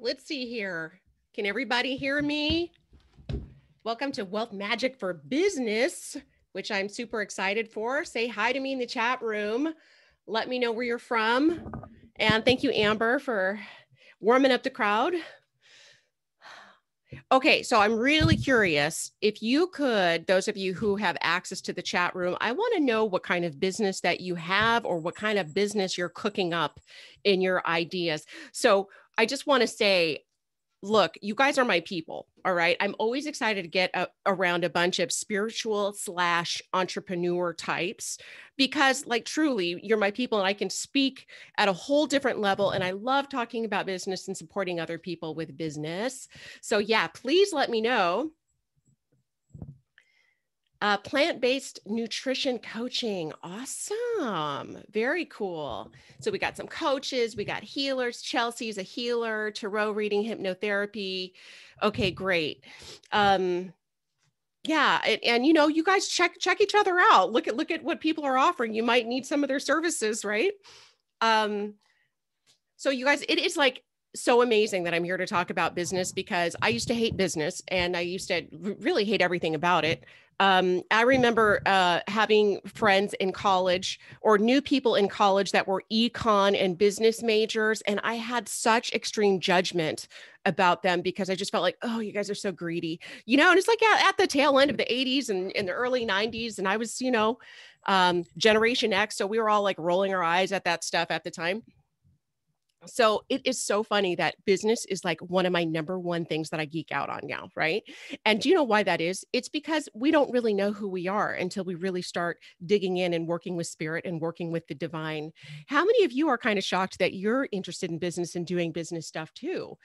Let's see here. Can everybody hear me? Welcome to Wealth Magic for Business, which I'm super excited for. Say hi to me in the chat room. Let me know where you're from. And thank you, Amber, for warming up the crowd. Okay, so I'm really curious if you could, those of you who have access to the chat room, I want to know what kind of business that you have or what kind of business you're cooking up in your ideas. So I just want to say, look, you guys are my people. All right. I'm always excited to get around a bunch of spiritual / entrepreneur types because, like, truly, you're my people and I can speak at a whole different level. And I love talking about business and supporting other people with business. So, yeah, please let me know. Plant-based nutrition coaching. Awesome. Very cool. So we got some coaches, we got healers. Chelsea's a healer, tarot reading, hypnotherapy. Okay, great. Yeah, and you know, you guys check each other out. Look at what people are offering. You might need some of their services, right? So you guys, it is like so amazing that I'm here to talk about business because I used to hate business and I used to really hate everything about it. I remember having friends in college or new people in college that were econ and business majors, and I had such extreme judgment about them because I just felt like, oh, you guys are so greedy, you know. And it's like at the tail end of the 80s and in the early 90s, and I was, you know, Generation X, so we were all like rolling our eyes at that stuff at the time. So it is so funny that business is like one of my number one things that I geek out on now, right? And do you know why that is? It's because we don't really know who we are until we really start digging in and working with spirit and working with the divine. How many of you are kind of shocked that you're interested in business and doing business stuff too?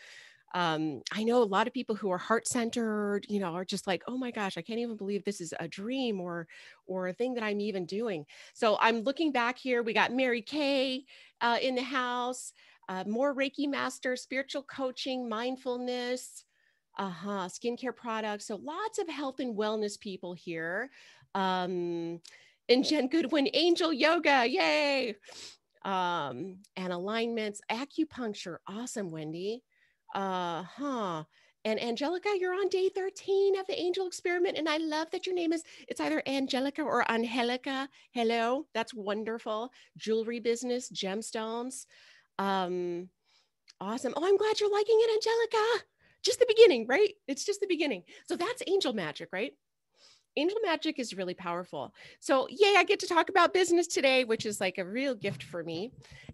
I know a lot of people who are heart-centered, you know, are just like, oh my gosh, I can't even believe this is a dream or a thing that I'm even doing. So I'm looking back here. We got Mary Kay in the house, more Reiki master, spiritual coaching, mindfulness, skincare products. So lots of health and wellness people here. And Jen Goodwin, angel yoga, yay. And alignments, acupuncture. Awesome, Wendy. And Angelica, you're on day 13 of the angel experiment. And I love that your name is, it's either Angelica or Angelica. Hello. That's wonderful. Jewelry business, gemstones. Awesome. Oh, I'm glad you're liking it, Angelica. Just the beginning, right? It's just the beginning. So that's angel magic, right? Angel magic is really powerful. So yay, I get to talk about business today, which is like a real gift for me.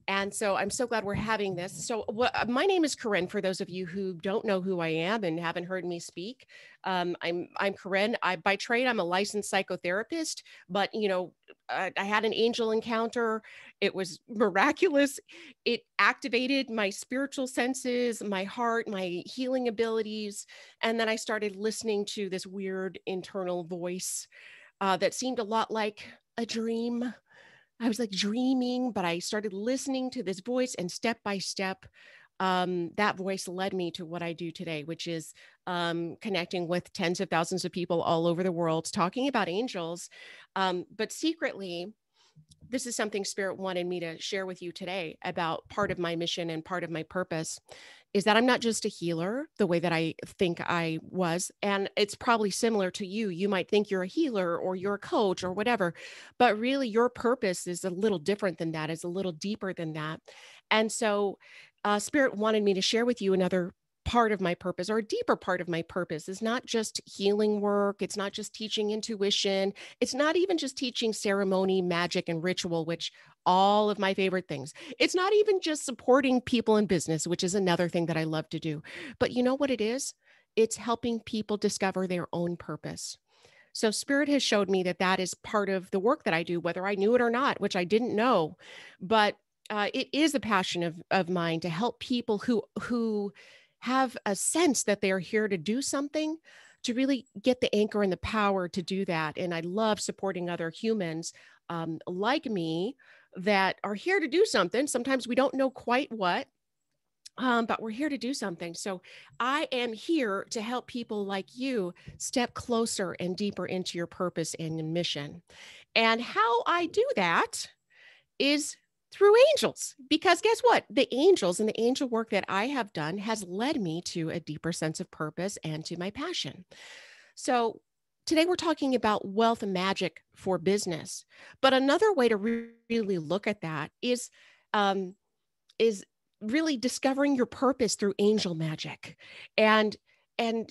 And so I'm so glad we're having this. So my name is Corinne, for those of you who don't know who I am and haven't heard me speak. I'm Corinne. By trade, I'm a licensed psychotherapist, but you know, I had an angel encounter. It was miraculous. It activated my spiritual senses, my heart, my healing abilities. And then I started listening to this weird internal voice that seemed a lot like a dream. I was like dreaming, but I started listening to this voice, and step by step, that voice led me to what I do today, which is connecting with tens of thousands of people all over the world, talking about angels. But secretly, this is something Spirit wanted me to share with you today about part of my mission and part of my purpose is that I'm not just a healer the way that I think I was. And it's probably similar to you. You might think you're a healer or you're a coach or whatever, but really your purpose is a little different than that, is a little deeper than that. And so Spirit wanted me to share with you another part of my purpose, or a deeper part of my purpose, is not just healing work. It's not just teaching intuition. It's not even just teaching ceremony, magic, and ritual, which all of my favorite things. It's not even just supporting people in business, which is another thing that I love to do. But you know what it is? It's helping people discover their own purpose. So Spirit has showed me that that is part of the work that I do, whether I knew it or not, which I didn't know. But it is a passion of mine to help people who have a sense that they are here to do something, to really get the anchor and the power to do that. And I love supporting other humans like me that are here to do something. Sometimes we don't know quite what, but we're here to do something. So I am here to help people like you step closer and deeper into your purpose and your mission. And how I do that is Through angels, because guess what? The angels and the angel work that I have done has led me to a deeper sense of purpose and to my passion. So today we're talking about wealth and magic for business. But another way to really look at that um, is really discovering your purpose through angel magic. And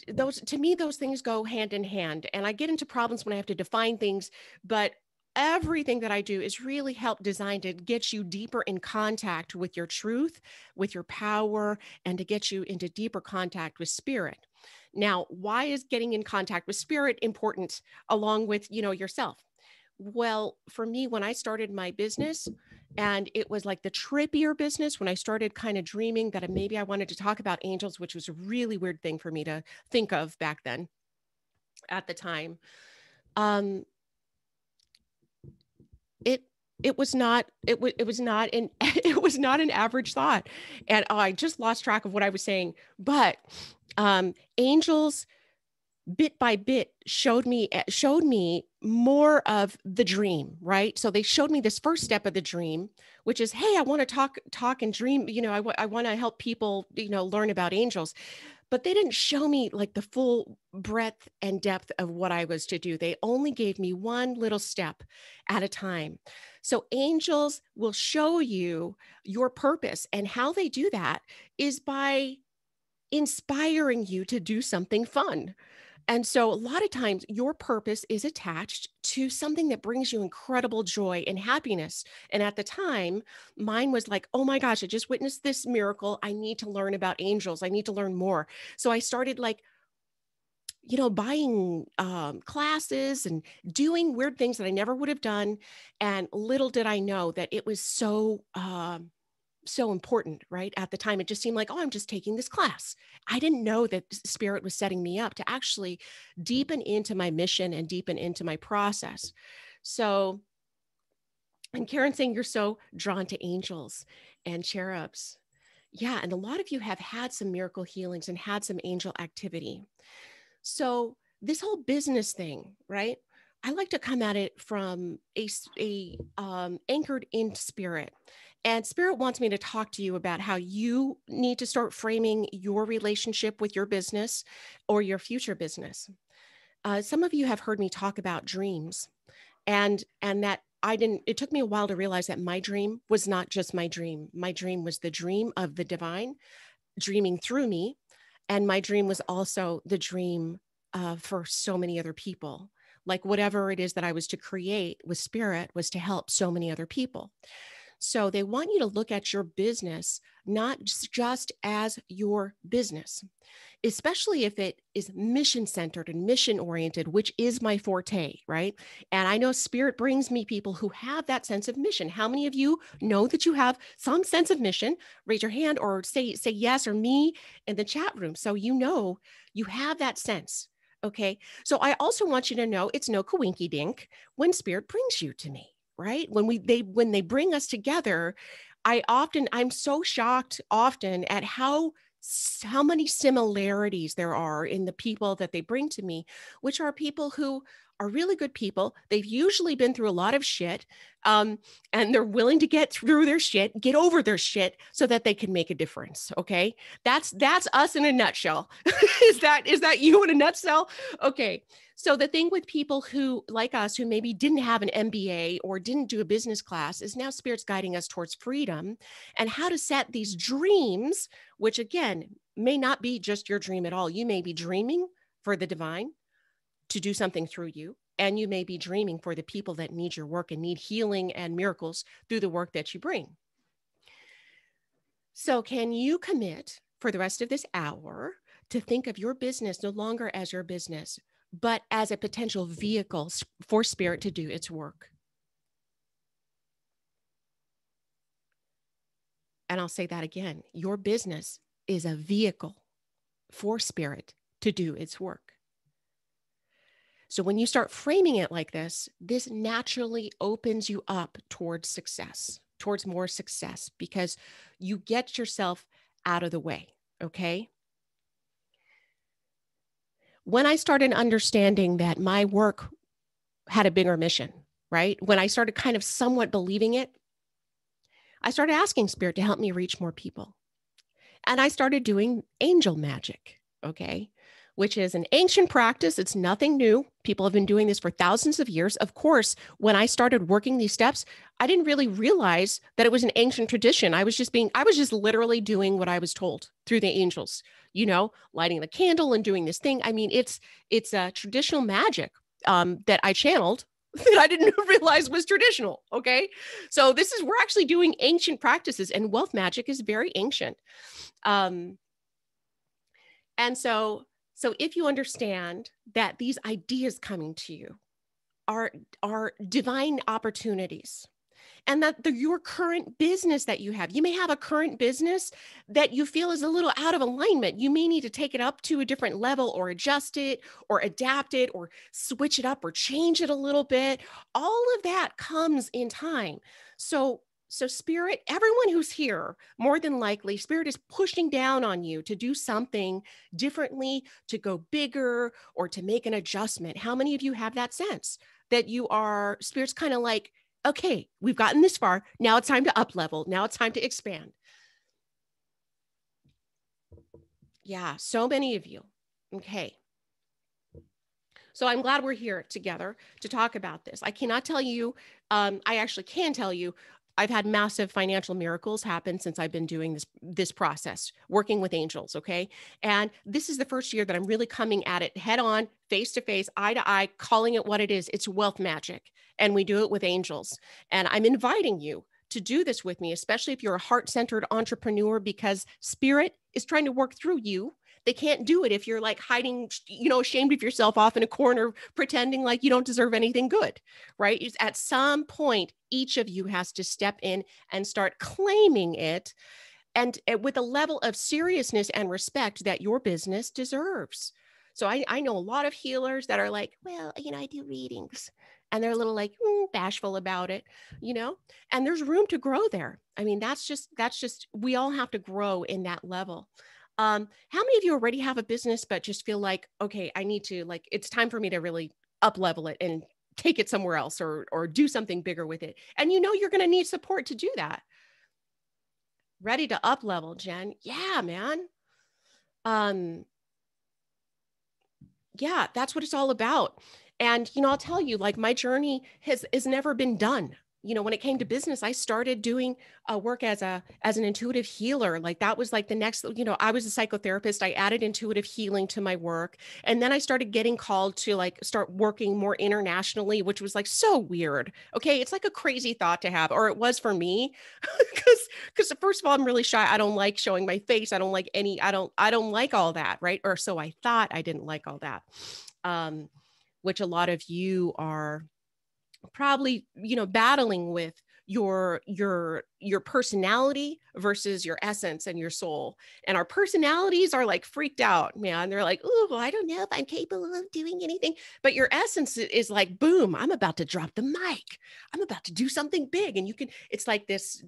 those, to me, those things go hand in hand. And I get into problems when I have to define things, but everything that I do is really help designed to get you deeper in contact with your truth, with your power, and to get you into deeper contact with spirit. Now, why is getting in contact with spirit important along with, yourself? Well, for me, when I started my business, and it was like the trippier business, when I started kind of dreaming that maybe I wanted to talk about angels, which was a really weird thing for me to think of back then at the time. It it was not it was not an it was not an average thought, and I just lost track of what I was saying. But angels bit by bit showed me more of the dream, right? So they showed me this first step of the dream, which is, hey, I want to talk and dream, I want to help people, learn about angels. But they didn't show me like the full breadth and depth of what I was to do. They only gave me one little step at a time. So angels will show you your purpose, and how they do that is by inspiring you to do something fun. And so a lot of times your purpose is attached to something that brings you incredible joy and happiness. And at the time, mine was like, oh my gosh, I just witnessed this miracle. I need to learn about angels. I need to learn more. So I started like, buying classes and doing weird things that I never would have done. And little did I know that it was so important, right? At the time, it just seemed like, oh, I'm just taking this class. I didn't know that spirit was setting me up to actually deepen into my mission and deepen into my process. So, and Karen saying you're so drawn to angels and cherubs. Yeah. And a lot of you have had some miracle healings and had some angel activity. So this whole business thing, right? I like to come at it from a anchored in spirit. And spirit wants me to talk to you about how you need to start framing your relationship with your business or your future business. Some of you have heard me talk about dreams, and that I didn't. It took me a while to realize that my dream was not just my dream. My dream was the dream of the divine dreaming through me, and my dream was also the dream for so many other people. Like whatever it is that I was to create with spirit was to help so many other people. So they want you to look at your business not just as your business, especially if it is mission centered and mission oriented, which is my forte, right? And I know spirit brings me people who have that sense of mission. How many of you know that you have some sense of mission? Raise your hand or say yes or me in the chat room. So you have that sense. Okay. So I also want you to know it's no coinky dink when spirit brings you to me, right? When they bring us together, I'm so shocked often at how many similarities there are in the people that they bring to me, which are people who are really good people. They've usually been through a lot of shit, and they're willing to get through their shit, get over their shit, so that they can make a difference. Okay, that's us in a nutshell. is that you in a nutshell? Okay. So the thing with people who, like us, who maybe didn't have an MBA or didn't do a business class, is now spirit's guiding us towards freedom and how to set these dreams, which again, may not be just your dream at all. You may be dreaming for the divine to do something through you, and you may be dreaming for the people that need your work and need healing and miracles through the work that you bring. So can you commit for the rest of this hour to think of your business no longer as your business, but as a potential vehicle for spirit to do its work? And I'll say that again. Your business is a vehicle for spirit to do its work. So when you start framing it like this naturally opens you up towards success, towards more success, because you get yourself out of the way. Okay. When I started understanding that my work had a bigger mission, right? When I started kind of somewhat believing it, I started asking Spirit to help me reach more people. And I started doing angel magic, okay, which is an ancient practice. It's nothing new. People have been doing this for thousands of years. Of course, when I started working these steps, I didn't really realize that it was an ancient tradition. I was just literally doing what I was told through the angels, lighting the candle and doing this thing. I mean, it's a traditional magic that I channeled that I didn't realize was traditional. Okay. So we're actually doing ancient practices, and wealth magic is very ancient. And so if you understand that these ideas coming to you are divine opportunities, and that your current business that you may have a current business that you feel is a little out of alignment. You may need to take it up to a different level, or adjust it, or adapt it, or switch it up, or change it a little bit. All of that comes in time. So Spirit, everyone who's here, more than likely, Spirit is pushing down on you to do something differently, to go bigger, or to make an adjustment. How many of you have that sense that Spirit's kind of like, okay, we've gotten this far. Now it's time to up level. Now it's time to expand. Yeah, so many of you. Okay. So I'm glad we're here together to talk about this. I cannot tell you, I actually can tell you, I've had massive financial miracles happen since I've been doing this process, working with angels, okay? And this is the first year that I'm really coming at it head on, face to face, eye to eye, calling it what it is. It's wealth magic, and we do it with angels. And I'm inviting you to do this with me, especially if you're a heart-centered entrepreneur, because Spirit is trying to work through you. They can't do it if you're like hiding, ashamed of yourself off in a corner, pretending like you don't deserve anything good, right? At some point, each of you has to step in and start claiming it, and with a level of seriousness and respect that your business deserves. So I know a lot of healers that are like, well, I do readings. And they're a little like bashful about it, and there's room to grow there. I mean, that's just, we all have to grow in that level. How many of you already have a business, but just feel like, okay, I need to, like, it's time for me to really up level it and take it somewhere else, or do something bigger with it. And you're going to need support to do that. Ready to up level, Jen? Yeah, man. Yeah, that's what it's all about. And, I'll tell you, like, my journey has never been done. When it came to business, I started doing work as an intuitive healer. Like, that was like the next, I was a psychotherapist. I added intuitive healing to my work. And then I started getting called to like start working more internationally, which was like so weird. Okay. It's like a crazy thought to have, or it was for me, because first of all, I'm really shy. I don't like showing my face. I don't like I don't like all that. Right. Or so I thought. I didn't like all that. Which a lot of you are probably, battling with your personality versus your essence and your soul. And our personalities are like freaked out, man. They're like, oh, I don't know if I'm capable of doing anything. But your essence is like, boom, I'm about to drop the mic. I'm about to do something big. And it's like this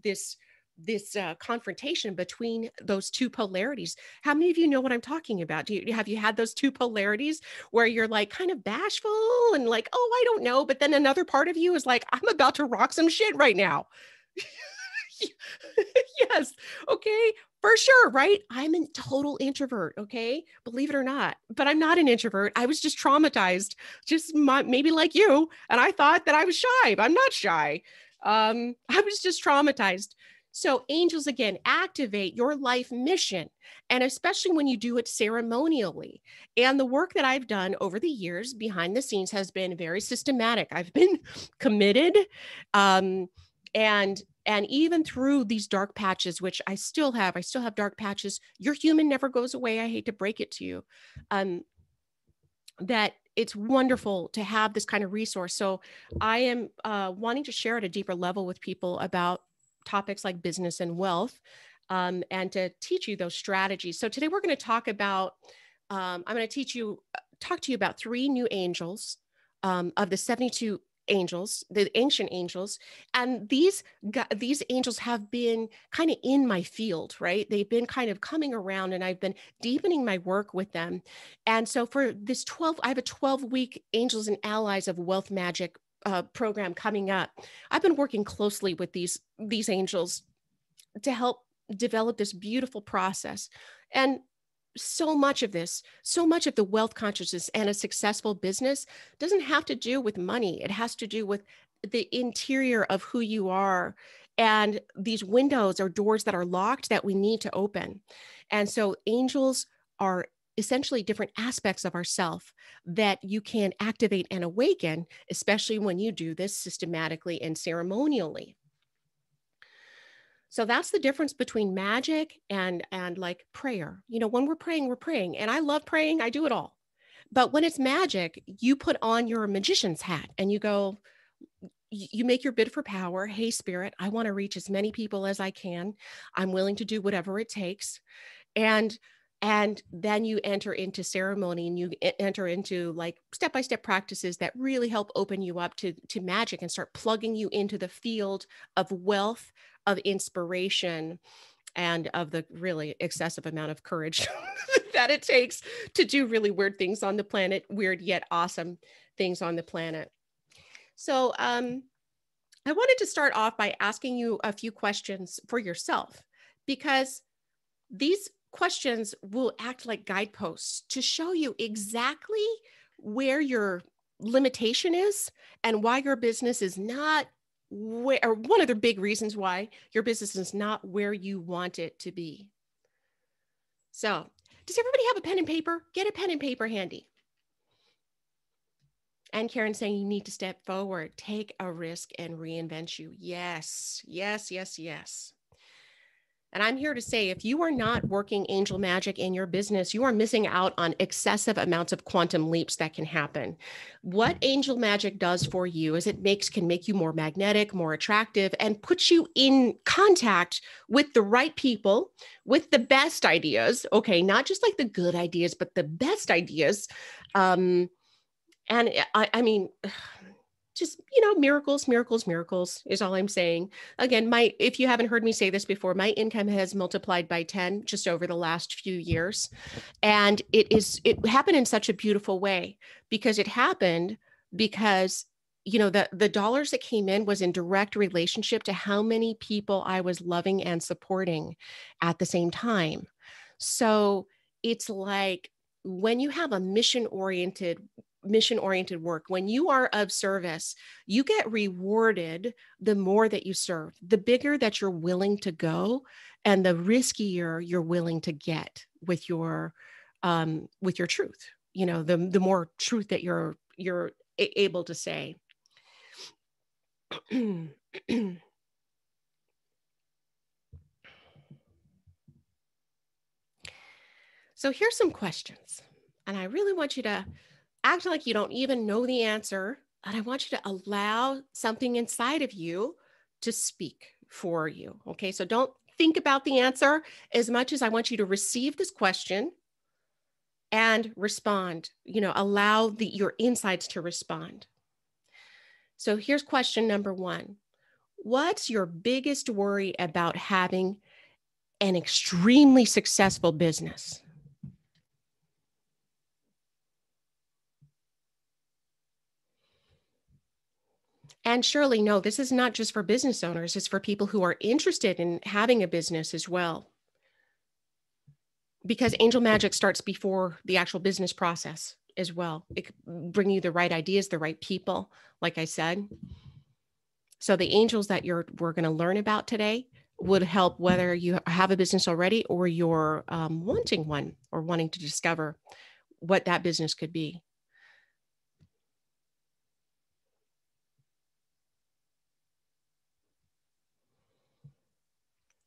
confrontation between those two polarities. How many of you know what I'm talking about? Have you had those two polarities where you're like kind of bashful and like, oh, I don't know, but then another part of you is like, I'm about to rock some shit right now. Yes. Okay. For sure. Right. I'm a total introvert. Okay. Believe it or not, but I'm not an introvert. I was just traumatized, maybe like you. And I thought that I was shy, but I'm not shy. I was just traumatized. So angels, again, activate your life mission, and especially when you do it ceremonially. And the work that I've done over the years behind the scenes has been very systematic. I've been committed, and even through these dark patches, which I still have dark patches. Your human never goes away. I hate to break it to you. That it's wonderful to have this kind of resource. So I am wanting to share at a deeper level with people about topics like business and wealth, and to teach you those strategies. So today we're going to talk about, I'm going to talk to you about 3 new angels of the 72 angels, the ancient angels. And these angels have been kind of in my field, right? They've been kind of coming around, and I've been deepening my work with them. And so for this I have a 12-week Angels and Allies of Wealth Magic program coming up. I've been working closely with these angels to help develop this beautiful process. And so much of this, so much of the wealth consciousness and a successful business doesn't have to do with money. It has to do with the interior of who you are and these windows or doors that are locked that we need to open. And so angels are essentially different aspects of ourself that you can activate and awaken, especially when you do this systematically and ceremonially. So that's the difference between magic and like prayer. You know, when we're praying. And I love praying. I do it all. But when it's magic, you put on your magician's hat and you go, you make your bid for power. Hey, spirit, I want to reach as many people as I can. I'm willing to do whatever it takes. And then you enter into ceremony and you enter into like step-by-step practices that really help open you up to magic and start plugging you into the field of wealth, of inspiration, and of the really excessive amount of courage that it takes to do really weird things on the planet, weird yet awesome things on the planet. So I wanted to start off by asking you a few questions for yourself, because these questions will act like guideposts to show you exactly where your limitation is and why your business is not where, or one of the big reasons why your business is not where you want it to be. So, does everybody have a pen and paper? Get a pen and paper handy. And Karen saying you need to step forward, take a risk and reinvent you. Yes, yes, yes, yes. And I'm here to say, if you are not working angel magic in your business, you are missing out on excessive amounts of quantum leaps that can happen. What angel magic does for you is can make you more magnetic, more attractive, and puts you in contact with the right people, with the best ideas. Okay, not just like the good ideas, but the best ideas. And I mean, just, you know, miracles, miracles, miracles is all I'm saying. Again, if you haven't heard me say this before, my income has multiplied by 10 just over the last few years. And it happened in such a beautiful way because you know, the dollars that came in was in direct relationship to how many people I was loving and supporting at the same time. So it's like when you have a mission-oriented work, when you are of service, you get rewarded the more that you serve, the bigger that you're willing to go and the riskier you're willing to get with your truth, you know, the more truth that you're able to say. So here's some questions, and I really want you to act like you don't even know the answer. And I want you to allow something inside of you to speak for you. Okay. So don't think about the answer as much as I want you to receive this question and respond, you know, allow your insides to respond. So here's question number 1. What's your biggest worry about having an extremely successful business? And surely, no, this is not just for business owners. It's for people who are interested in having a business as well. Because angel magic starts before the actual business process as well. It can bring you the right ideas, the right people, like I said. So the angels that we're going to learn about today would help whether you have a business already or you're wanting one or wanting to discover what that business could be.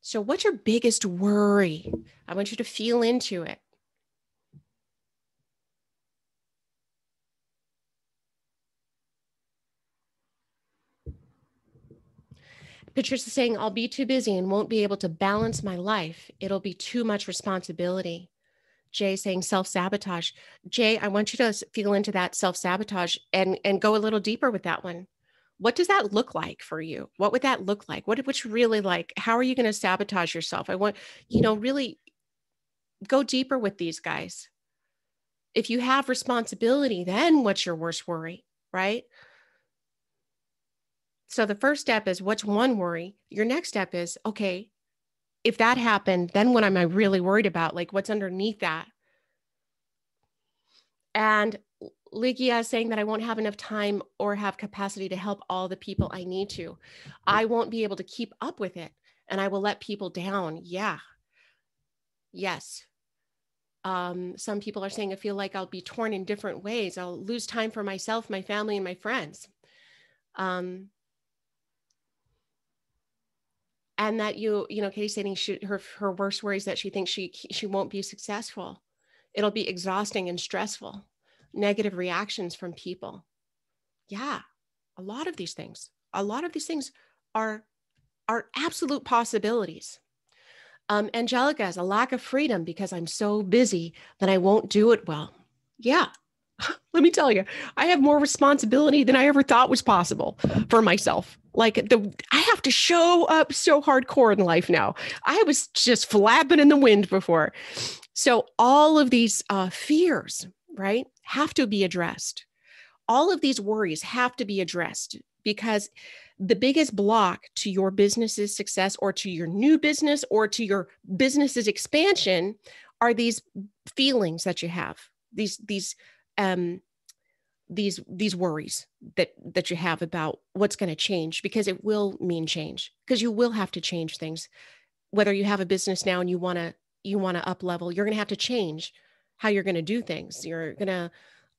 So what's your biggest worry? I want you to feel into it. Patricia saying, I'll be too busy and won't be able to balance my life. It'll be too much responsibility. Jay saying self-sabotage. Jay, I want you to feel into that self-sabotage and go a little deeper with that one. What does that look like for you? What would that look like? What's really like? How are you going to sabotage yourself? I want, you know, really go deeper with these guys. If you have responsibility, then what's your worst worry, right? So the first step is what's one worry? Your next step is, okay, if that happened, then what am I really worried about? Like what's underneath that? And Ligia is saying that I won't have enough time or have capacity to help all the people I need to. I won't be able to keep up with it and I will let people down. Yeah. Yes. Some people are saying I feel like I'll be torn in different ways. I'll lose time for myself, my family, and my friends. And that Katie's saying her worst worry is that she thinks she won't be successful. It'll be exhausting and stressful. Negative reactions from people. Yeah, a lot of these things are absolute possibilities. Angelica has a lack of freedom because I'm so busy that I won't do it well. Yeah. Let me tell you, I have more responsibility than I ever thought was possible for myself. Like I have to show up so hardcore in life now. I was just flapping in the wind before. So all of these fears, right, have to be addressed. All of these worries have to be addressed because the biggest block to your business's success or to your new business or to your business's expansion are these feelings that you have, these worries that you have about what's going to change, because it will mean change, because you will have to change things. Whether you have a business now and you want to up level, you're going to have to change how you're going to do things. You're going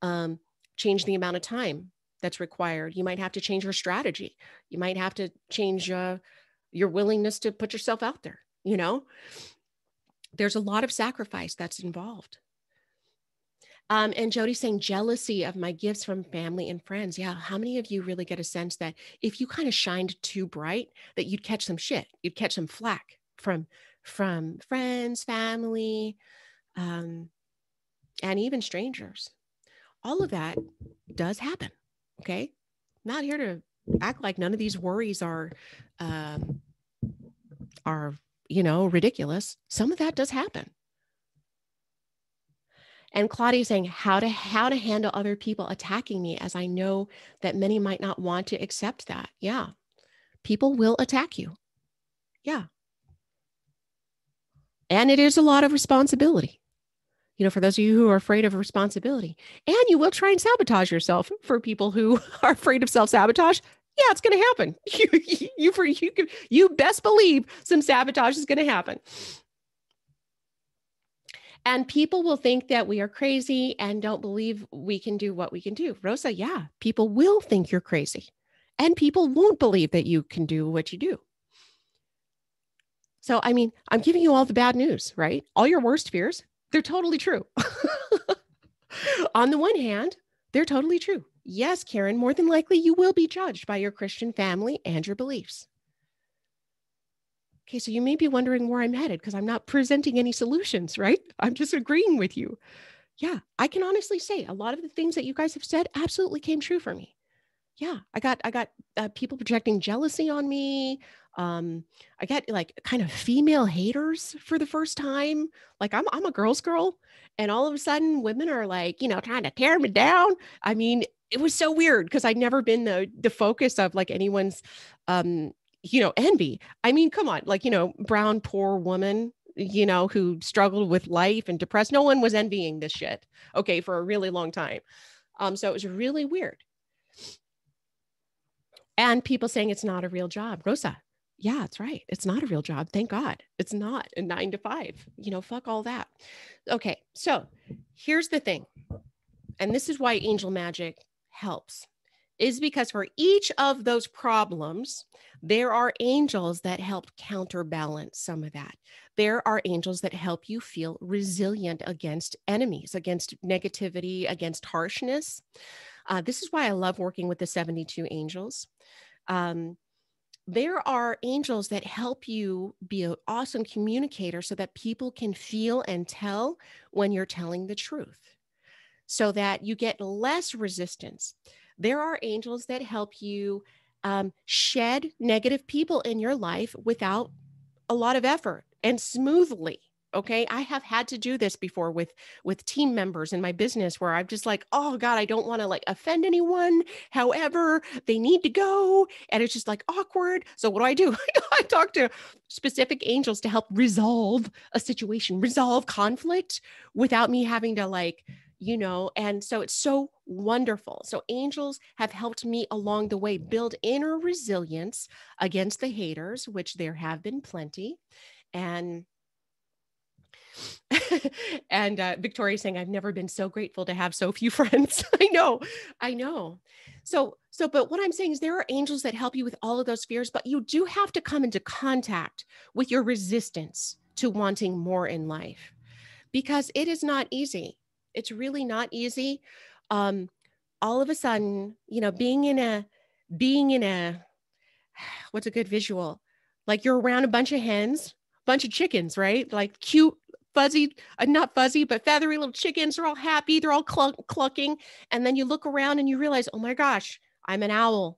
to change the amount of time that's required. You might have to change your strategy. You might have to change your willingness to put yourself out there. There's a lot of sacrifice that's involved. And Jody's saying jealousy of my gifts from family and friends. Yeah. How many of you really get a sense that if you kind of shined too bright, that you'd catch some shit, you'd catch some flack from friends, family, and even strangers? All of that does happen. Okay. I'm not here to act like none of these worries are ridiculous. Some of that does happen. And Claudia saying how to handle other people attacking me, as I know that many might not want to accept that. Yeah. People will attack you. Yeah. And it is a lot of responsibility, for those of you who are afraid of responsibility. And you will try and sabotage yourself. For people who are afraid of self-sabotage, yeah, it's going to happen. You best believe some sabotage is going to happen. And people will think that we are crazy and don't believe we can do what we can do. Rosa, yeah, people will think you're crazy. And people won't believe that you can do what you do. So, I mean, I'm giving you all the bad news, right? All your worst fears, they're totally true. On the one hand, they're totally true. Yes, Karen, more than likely you will be judged by your Christian family and your beliefs. Okay, so you may be wondering where I'm headed because I'm not presenting any solutions, right? I'm just agreeing with you. Yeah, I can honestly say a lot of the things that you guys have said absolutely came true for me. Yeah, I got people projecting jealousy on me. I got like kind of female haters for the first time. Like I'm a girl's girl, and all of a sudden women are like, trying to tear me down. I mean, it was so weird because I'd never been the focus of like anyone's envy. I mean, come on, like, brown, poor woman, who struggled with life and depressed. No one was envying this shit. Okay. For a really long time. So it was really weird. And people saying it's not a real job. Rosa. Yeah, it's right. It's not a real job. Thank God. It's not a 9 to 5, fuck all that. Okay. So here's the thing. And this is why angel magic helps, is because for each of those problems, there are angels that help counterbalance some of that. There are angels that help you feel resilient against enemies, against negativity, against harshness. This is why I love working with the 72 angels. There are angels that help you be an awesome communicator so that people can feel and tell when you're telling the truth, so that you get less resistance. There are angels that help you shed negative people in your life without a lot of effort and smoothly. Okay. I have had to do this before with team members in my business where I'm just like, oh God, I don't want to like offend anyone. However, they need to go. And it's just like awkward. So what do? I talk to specific angels to help resolve a situation, resolve conflict without me having to like, and so it's so wonderful. So angels have helped me along the way build inner resilience against the haters, which there have been plenty. And and Victoria's saying, I've never been so grateful to have so few friends. I know. But what I'm saying is there are angels that help you with all of those fears, but you do have to come into contact with your resistance to wanting more in life because it is not easy. It's really not easy. All of a sudden, being in a, what's a good visual? Like you're around a bunch of hens, bunch of chickens, right? Like cute, fuzzy, not fuzzy, but feathery little chickens. They're all happy. They're all clucking. And then you look around and you realize, oh my gosh, I'm an owl.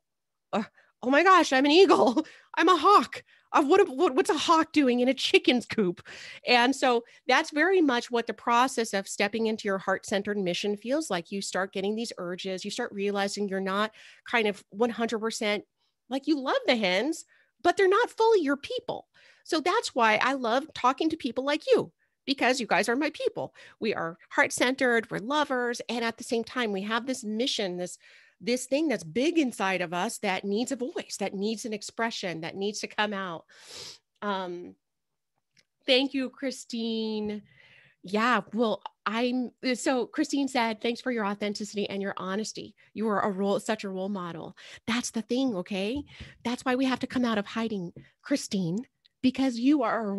Oh my gosh, I'm an eagle. I'm a hawk. What's a hawk doing in a chicken's coop? And so that's very much what the process of stepping into your heart-centered mission feels like. You start getting these urges. You start realizing you're not kind of 100% like you love the hens, but they're not fully your people. So that's why I love talking to people like you, because you guys are my people. We are heart-centered, we're lovers, and at the same time, we have this mission, this thing that's big inside of us that needs a voice, that needs an expression, that needs to come out. Thank you, Christine. Yeah, well, so Christine said, thanks for your authenticity and your honesty. You are such a role model. That's the thing, okay? That's why we have to come out of hiding, Christine, because you are a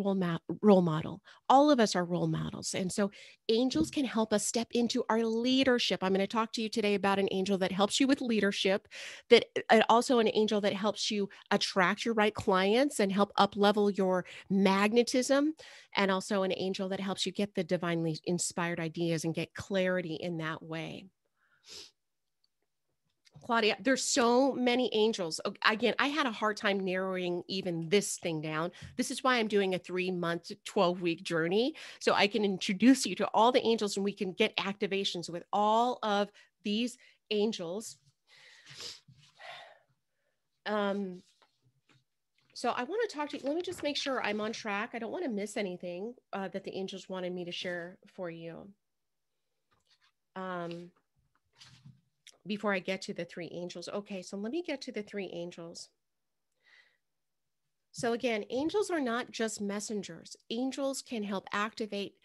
role model. All of us are role models. And so angels can help us step into our leadership. I'm going to talk to you today about an angel that helps you with leadership, that also an angel that helps you attract your right clients and help up level your magnetism, and also an angel that helps you get the divinely inspired ideas and get clarity in that way. Claudia, there's so many angels. Again, I had a hard time narrowing even this thing down. This is why I'm doing a 3-month, 12-week journey. So I can introduce you to all the angels and we can get activations with all of these angels. So I want to talk to you. Let me just make sure I'm on track. I don't want to miss anything that the angels wanted me to share for you. Before I get to the 3 angels. Okay, so let me get to the 3 angels. So again, angels are not just messengers. Angels can help activate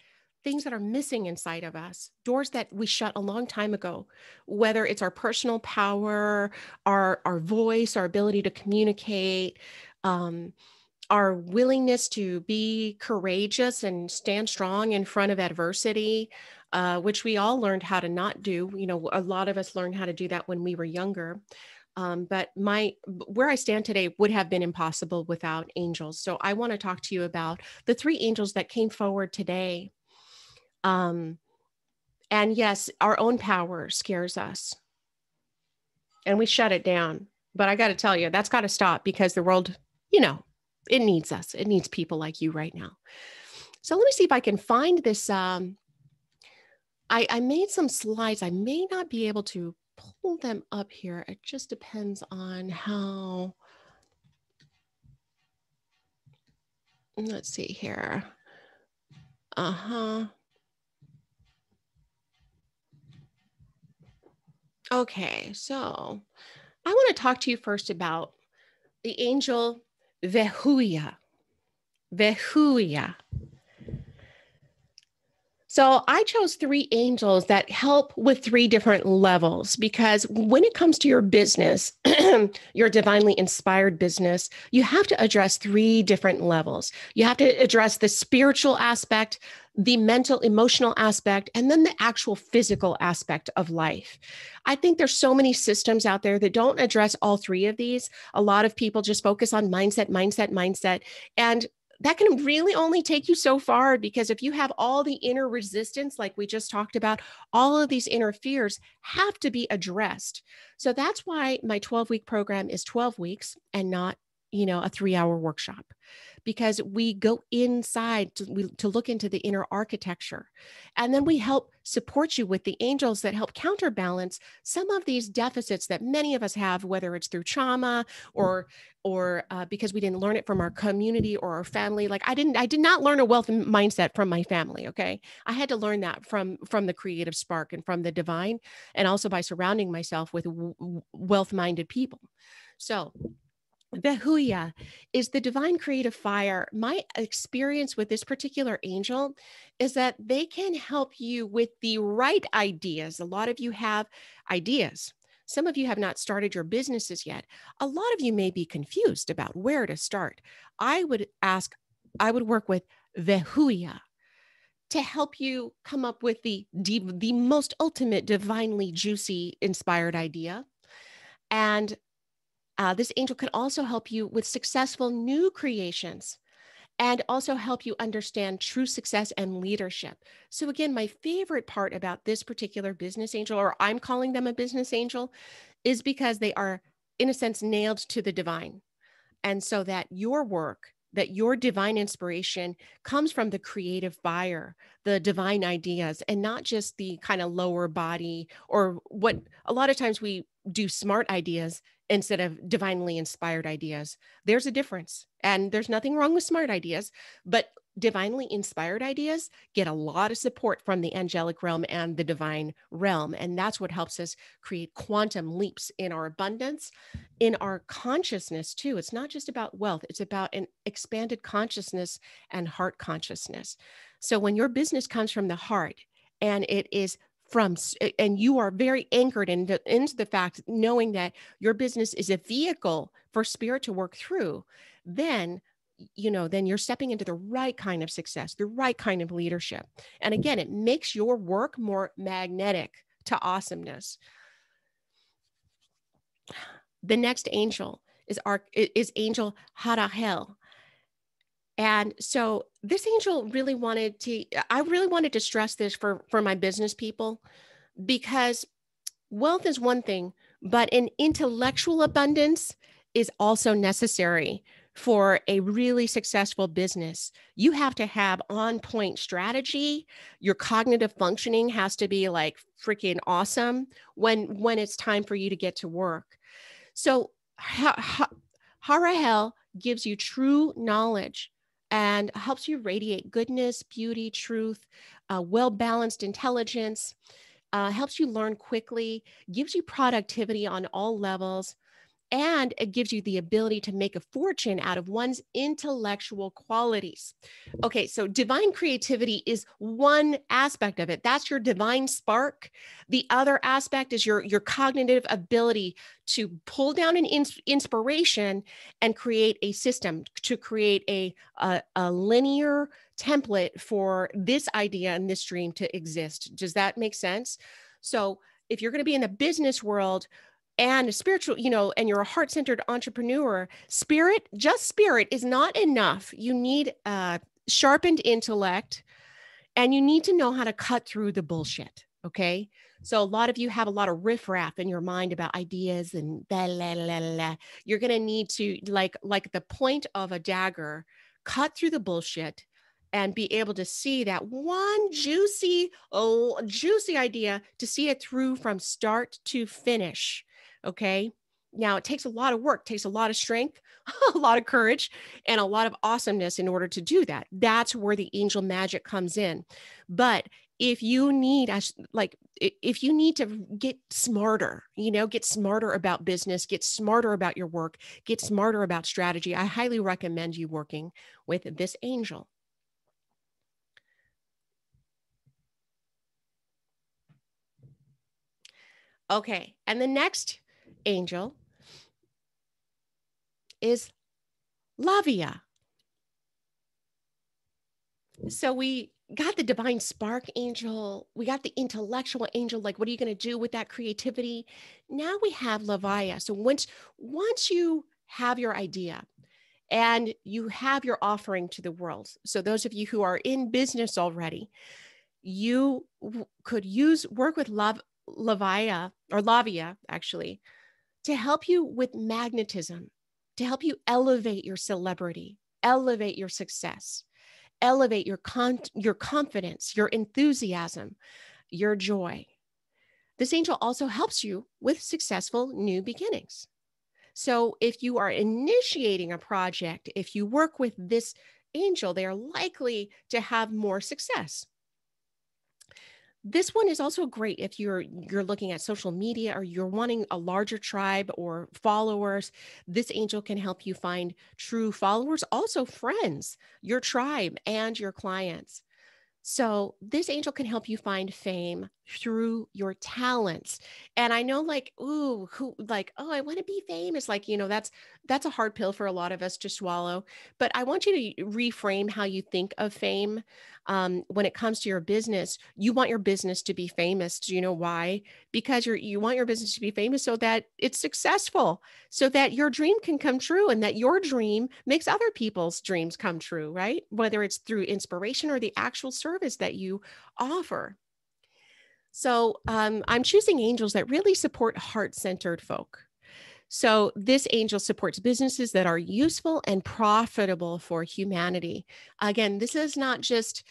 things that are missing inside of us, doors that we shut a long time ago, whether it's our personal power, our voice, our ability to communicate, our willingness to be courageous and stand strong in front of adversity, which we all learned how to not do. A lot of us learned how to do that when we were younger. But where I stand today would have been impossible without angels. So I want to talk to you about the 3 angels that came forward today. And yes, our own power scares us and we shut it down. But I got to tell you, that's got to stop because the world, it needs us. It needs people like you right now. So let me see if I can find this. I made some slides. I may not be able to pull them up here. It just depends on how. Let's see here. Okay, so I want to talk to you first about the angel Vehuya. Vehuya. So I chose 3 angels that help with 3 different levels, because when it comes to your business, your divinely inspired business, you have to address 3 different levels. You have to address the spiritual aspect, the mental, emotional aspect, and then the actual physical aspect of life. I think there's so many systems out there that don't address all 3 of these. A lot of people just focus on mindset, and that can really only take you so far, because if you have all the inner resistance, like we just talked about, all of these inner fears have to be addressed. So that's why my 12-week program is 12 weeks and not a 3-hour workshop, because we go inside to look into the inner architecture. And then we help support you with the angels that help counterbalance some of these deficits that many of us have, whether it's through trauma or because we didn't learn it from our community or our family. Like I did not learn a wealth mindset from my family. Okay. I had to learn that from the creative spark and from the divine, and also by surrounding myself with wealth-minded people. So Vehuya is the divine creative fire. My experience with this particular angel is that they can help you with the right ideas. A lot of you have ideas. Some of you have not started your businesses yet. A lot of you may be confused about where to start. I would work with Vehuya to help you come up with the most ultimate divinely juicy inspired idea. And this angel can also help you with successful new creations and also help you understand true success and leadership. So again, my favorite part about this particular business angel, or I'm calling them a business angel, is because they are, in a sense, nailed to the divine. And so that your work, that your divine inspiration comes from the creative fire, the divine ideas, and not just the kind of lower body, or what a lot of times we do smart ideas instead of divinely inspired ideas. There's a difference, and there's nothing wrong with smart ideas, but divinely inspired ideas get a lot of support from the angelic realm and the divine realm. And that's what helps us create quantum leaps in our abundance, in our consciousness too. It's not just about wealth, it's about an expanded consciousness and heart consciousness. So when your business comes from the heart, and it is and you are very anchored into the fact, knowing that your business is a vehicle for spirit to work through, then you're stepping into the right kind of success, the right kind of leadership. And again, it makes your work more magnetic to awesomeness. The next angel is Angel Hara. And so this angel I really wanted to stress this for my business people, because wealth is one thing, but an intellectual abundance is also necessary for a really successful business. You have to have on point strategy. Your cognitive functioning has to be like freaking awesome when it's time for you to get to work. So Hara gives you true knowledge and helps you radiate goodness, beauty, truth, well-balanced intelligence, helps you learn quickly, gives you productivity on all levels, and it gives you the ability to make a fortune out of one's intellectual qualities. Okay, so divine creativity is one aspect of it. That's your divine spark. The other aspect is your cognitive ability to pull down an inspiration and create a system, to create a linear template for this idea and this dream to exist. Does that make sense? So if you're going to be in the business world, and a spiritual, and you're a heart-centered entrepreneur, just spirit is not enough. You need sharpened intellect, and you need to know how to cut through the bullshit. Okay. So a lot of you have a lot of riffraff in your mind about ideas and blah, blah, blah, blah. You're going to need to, like the point of a dagger, cut through the bullshit and be able to see that one juicy idea, to see it through from start to finish. Okay. Now it takes a lot of work, takes a lot of strength, a lot of courage, and a lot of awesomeness in order to do that. That's where the angel magic comes in. But if you need to get smarter, get smarter about business, get smarter about your work, get smarter about strategy, I highly recommend you working with this angel. Okay. And the next angel is Lavia. So we got the divine spark angel. We got the intellectual angel. Like, what are you going to do with that creativity? Now we have Lavia. So once you have your idea and you have your offering to the world, so those of you who are in business already, you could work with Lavia actually, to help you with magnetism, to help you elevate your celebrity, elevate your success, elevate your confidence, your enthusiasm, your joy. This angel also helps you with successful new beginnings. So if you are initiating a project, if you work with this angel, they are likely to have more success. This one is also great if you're looking at social media or you're wanting a larger tribe or followers. This angel can help you find true followers, also friends, your tribe, and your clients. So this angel can help you find fame through your talents. And I know like, ooh, oh, I want to be famous. Like, that's a hard pill for a lot of us to swallow. But I want you to reframe how you think of fame. When it comes to your business, you want your business to be famous. Do you know why? Because you want your business to be famous so that it's successful, so that your dream can come true and that your dream makes other people's dreams come true, right? Whether it's through inspiration or the actual service that you offer. So I'm choosing angels that really support heart-centered folk. So this angel supports businesses that are useful and profitable for humanity. Again, this is not just,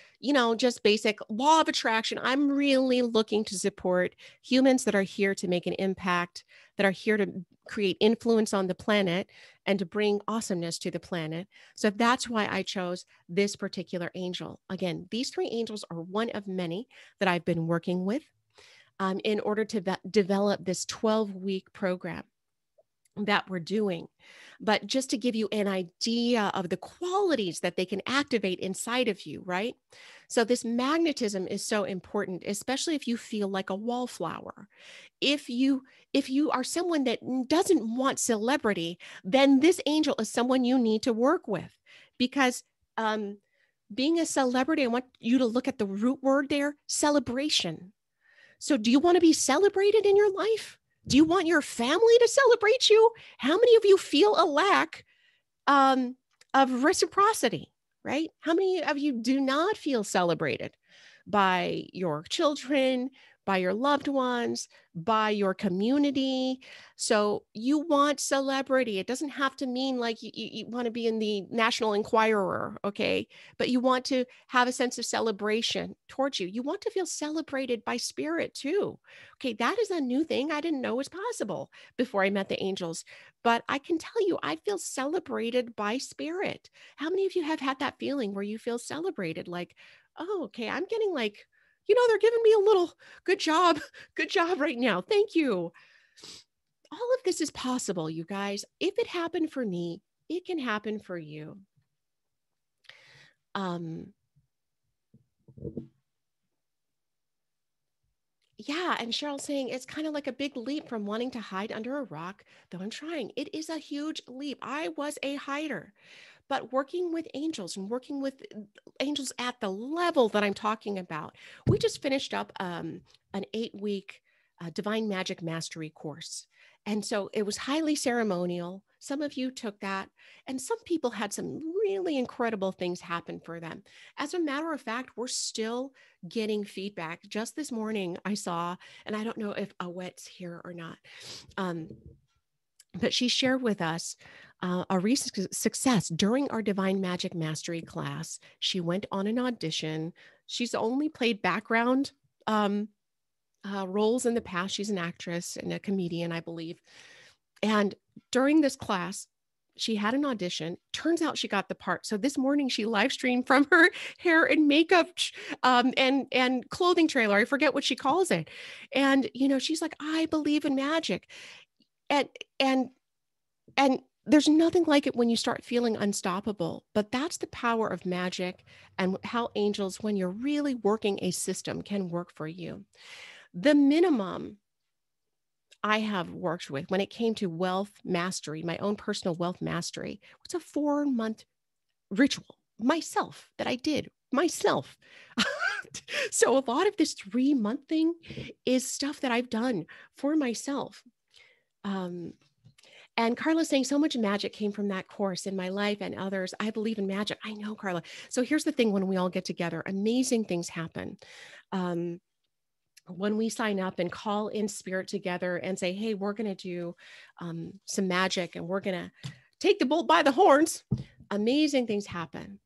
just basic law of attraction. I'm really looking to support humans that are here to make an impact, that are here to create influence on the planet and to bring awesomeness to the planet. So that's why I chose this particular angel. Again, these three angels are one of many that I've been working with in order to develop this 12-week program that we're doing. But just to give you an idea of the qualities that they can activate inside of you, right? So this magnetism is so important, especially if you feel like a wallflower. If you are someone that doesn't want celebrity, then this angel is someone you need to work with, because being a celebrity, I want you to look at the root word there, celebration. So do you want to be celebrated in your life? Do you want your family to celebrate you? How many of you feel a lack of reciprocity, right? How many of you do not feel celebrated by your children, by your loved ones, by your community? So you want celebrity. It doesn't have to mean like you want to be in the National Enquirer, okay? But you want to have a sense of celebration towards you. You want to feel celebrated by spirit too. Okay, that is a new thing I didn't know was possible before I met the angels. But I can tell you, I feel celebrated by spirit. How many of you have had that feeling where you feel celebrated? Like, oh, okay, I'm getting like, they're giving me a little good job right now. Thank you. All of this is possible, you guys. If it happened for me, it can happen for you. Yeah, and Cheryl's saying it's kind of like a big leap from wanting to hide under a rock, though I'm trying. It is a huge leap. I was a hider, but working with angels and working with angels at the level that I'm talking about, we just finished up an 8-week Divine Magic Mastery course. And so it was highly ceremonial. Some of you took that, and some people had some really incredible things happen for them. As a matter of fact, we're still getting feedback. Just this morning, I saw, and I don't know if Awette's here or not, but she shared with us a recent success during our Divine Magic Mastery class. She went on an audition. She's only played background roles in the past. She's an actress and a comedian, I believe. And during this class, she had an audition. Turns out she got the part. So this morning she live streamed from her hair and makeup and clothing trailer. I forget what she calls it. And she's like, I believe in magic. And there's nothing like it when you start feeling unstoppable. But that's the power of magic and how angels, when you're really working a system, can work for you. The minimum I have worked with when it came to wealth mastery, my own personal wealth mastery, was a 4-month ritual myself that I did myself. So a lot of this 3-month thing is stuff that I've done for myself. And Carla's saying so much magic came from that course in my life and others. I believe in magic. I know, Carla. So here's the thing, when we all get together, amazing things happen. When we sign up and call in spirit together and say, hey, we're going to do some magic and we're going to take the bull by the horns, amazing things happen.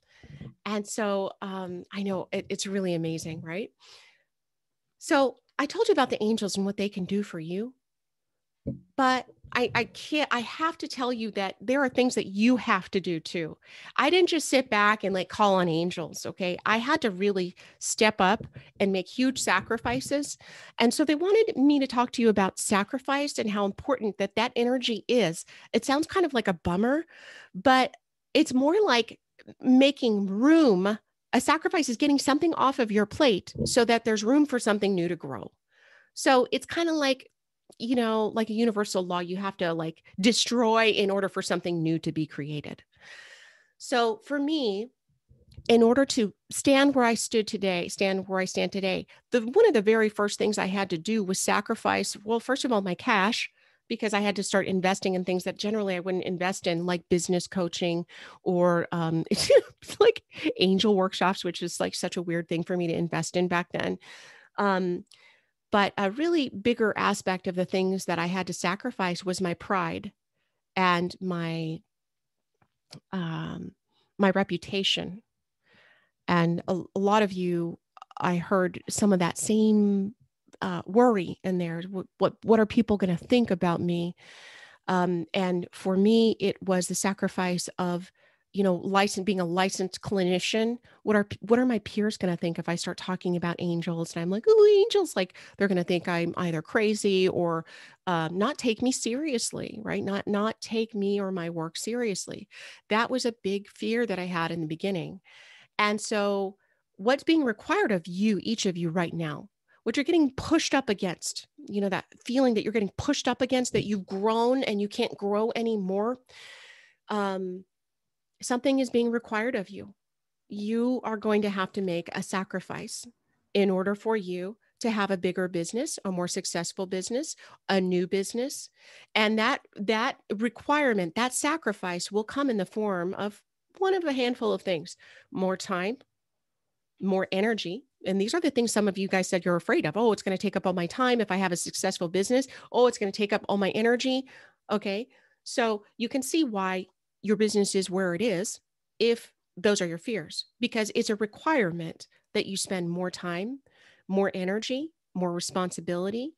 And so I know it's really amazing, right? So I told you about the angels and what they can do for you. But I can't, I have to tell you that there are things that you have to do too. I didn't just sit back and like call on angels. Okay. I had to really step up and make huge sacrifices. And so they wanted me to talk to you about sacrifice and how important that energy is. It sounds kind of like a bummer, but it's more like making room. A sacrifice is getting something off of your plate so that there's room for something new to grow. So it's kind of like, like a universal law, you have to like destroy in order for something new to be created. So for me, in order to stand where I stand today, one of the very first things I had to do was sacrifice, well, first of all, my cash, because I had to start investing in things that generally I wouldn't invest in, like business coaching or like angel workshops, which is like such a weird thing for me to invest in back then. But a really bigger aspect of the things that I had to sacrifice was my pride and my reputation. And a lot of you, I heard some of that same worry in there. What are people going to think about me? And for me, it was the sacrifice of, being a licensed clinician. What are my peers going to think if I start talking about angels? And I'm like, oh, angels! Like they're going to think I'm either crazy or not take me seriously, right? Not take me or my work seriously. That was a big fear that I had in the beginning. And so, what's being required of you, each of you, right now? What you're getting pushed up against, that feeling that you're getting pushed up against, that you've grown and you can't grow anymore. Something is being required of you. You are going to have to make a sacrifice in order for you to have a bigger business, a more successful business, a new business. And that requirement, that sacrifice will come in the form of one of a handful of things: more time, more energy. And these are the things some of you guys said you're afraid of. Oh, it's going to take up all my time if I have a successful business. Oh, it's going to take up all my energy. Okay. So you can see why your business is where it is if those are your fears, because it's a requirement that you spend more time, more energy, more responsibility,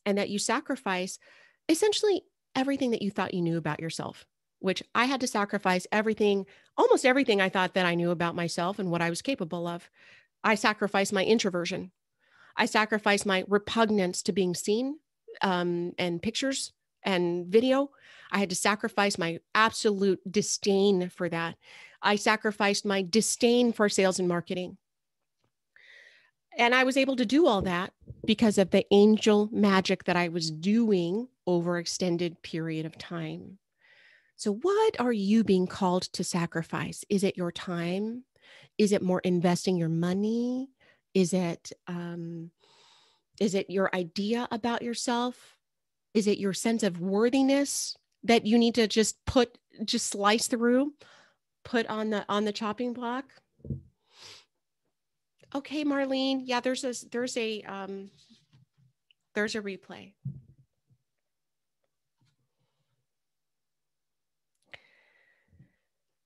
and that you sacrifice essentially everything that you thought you knew about yourself, which I had to sacrifice everything, almost everything I thought that I knew about myself and what I was capable of. I sacrificed my introversion. I sacrificed my repugnance to being seen and pictures and video. I had to sacrifice my absolute disdain for that. I sacrificed my disdain for sales and marketing. And I was able to do all that because of the angel magic that I was doing over an extended period of time. So what are you being called to sacrifice? Is it your time? Is it more investing your money? Is it your idea about yourself? Is it your sense of worthiness that you need to just slice through, put on the chopping block? Okay, Marlene. Yeah, there's a replay.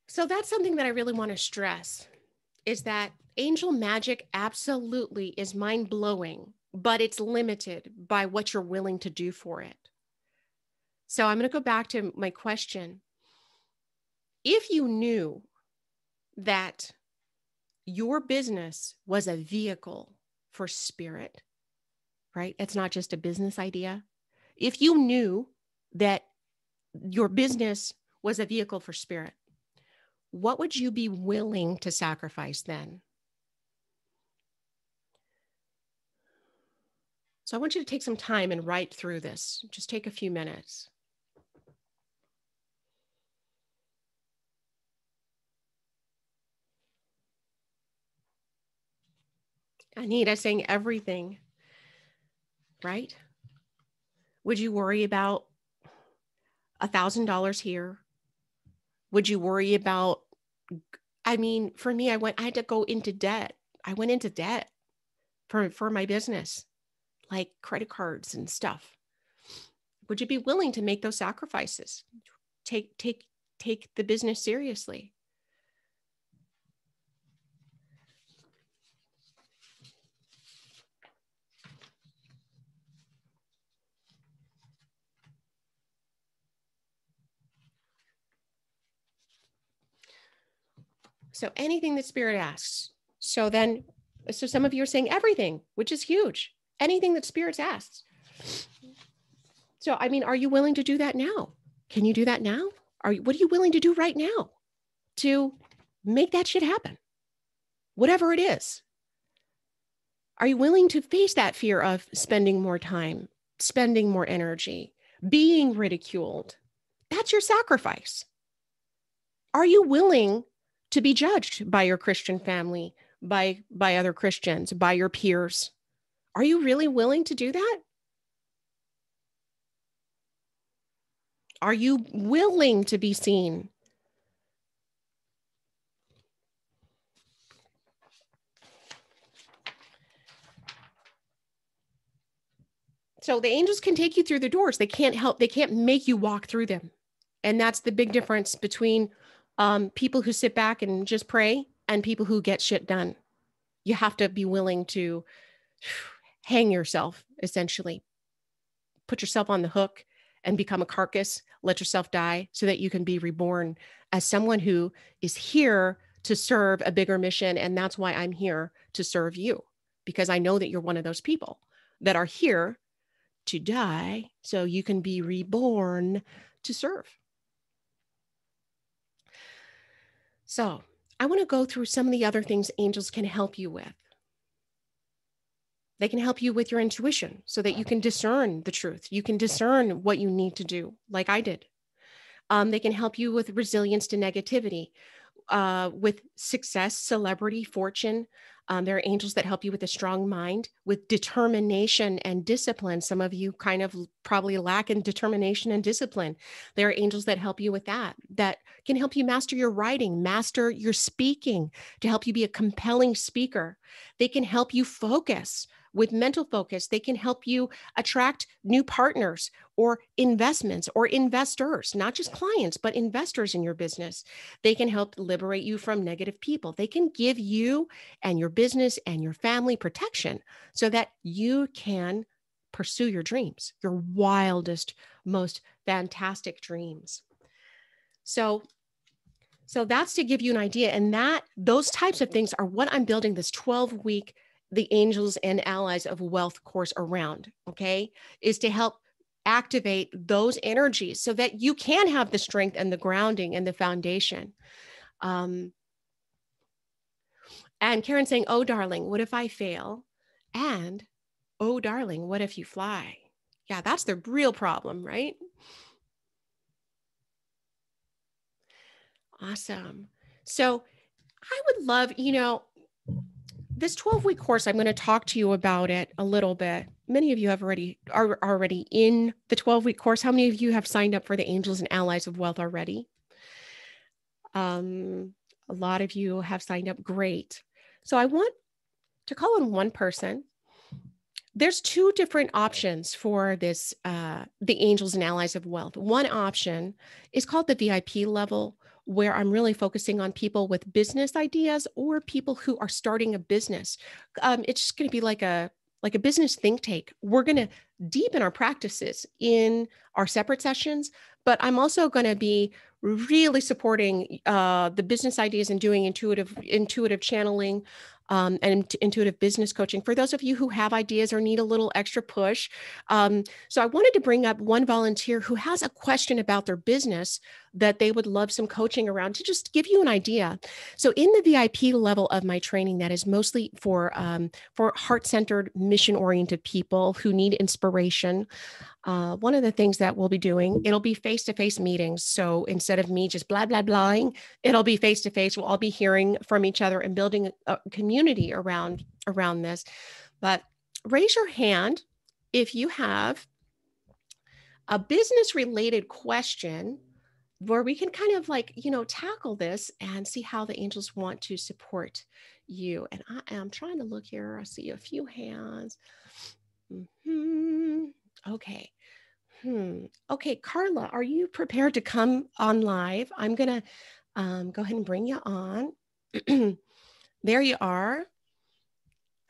So that's something that I really want to stress, is that angel magic absolutely is mind-blowing, but it's limited by what you're willing to do for it. So I'm going to go back to my question. If you knew that your business was a vehicle for spirit, right? It's not just a business idea. If you knew that your business was a vehicle for spirit, what would you be willing to sacrifice then? So I want you to take some time and write through this. Just take a few minutes. Anita saying everything, right? Would you worry about $1,000 here? Would you worry about, for me, I had to go into debt. I went into debt for my business, like credit cards and stuff. Would you be willing to make those sacrifices? Take take the business seriously. So anything that Spirit asks. So some of you are saying everything, which is huge. Anything that Spirit asks. So, I mean, are you willing to do that now? Can you do that now? What are you willing to do right now to make that shit happen? Whatever it is. Are you willing to face that fear of spending more time, spending more energy, being ridiculed? That's your sacrifice. Are you willing to be judged by your Christian family, by other Christians, by your peers? Are you really willing to do that? Are you willing to be seen? So the angels can take you through the doors. They can't make you walk through them. And that's the big difference between people who sit back and just pray and people who get shit done. You have to be willing to hang yourself, essentially. Put yourself on the hook and become a carcass, let yourself die so that you can be reborn as someone who is here to serve a bigger mission. And that's why I'm here to serve you, because I know that you're one of those people that are here to die so you can be reborn to serve. So I want to go through some of the other things angels can help you with. They can help you with your intuition so that you can discern the truth. You can discern what you need to do, like I did. They can help you with resilience to negativity, with success, celebrity, fortune. There are angels that help you with a strong mind, with determination and discipline. Some of you kind of probably lack in determination and discipline. There are angels that help you with that can help you master your writing, master your speaking, to help you be a compelling speaker. They can help you focus with mental focus. They can help you attract new partners or investments or investors, not just clients, but investors in your business. They can help liberate you from negative people. They can give you and your business and your family protection so that you can pursue your dreams, your wildest, most fantastic dreams. So that's to give you an idea. And those types of things are what I'm building this 12-week, the Angels and Allies of Wealth course around, okay, is to help activate those energies so that you can have the strength and the grounding and the foundation. And Karen's saying, oh, darling, what if I fail? And, oh, darling, what if you fly? Yeah, that's the real problem, right? Awesome. So I would love, this 12-week course, I'm going to talk to you about it a little bit. Many of you are already in the 12-week course. How many of you have signed up for the Angels and Allies of Wealth already? A lot of you have signed up. Great. So I want to call on one person. There's two different options for this, the Angels and Allies of Wealth. One option is called the VIP level, where I'm really focusing on people with business ideas or people who are starting a business. It's just going to be like a business think tank. We're going to deepen our practices in our separate sessions, but I'm also going to be really supporting the business ideas and doing intuitive channeling and intuitive business coaching for those of you who have ideas or need a little extra push. So I wanted to bring up one volunteer who has a question about their business that they would love some coaching around to just give you an idea. So in the VIP level of my training, that is mostly for heart-centered, mission-oriented people who need inspiration. One of the things that we'll be doing, it'll be face-to-face meetings. So instead of me just blah, blah, blahing, it'll be face-to-face. We'll all be hearing from each other and building a community around this. But raise your hand if you have a business-related question where we can kind of tackle this and see how the angels want to support you. And I am trying to look here. I see a few hands. Okay. Okay, Carla, are you prepared to come on live? I'm going to go ahead and bring you on. There you are.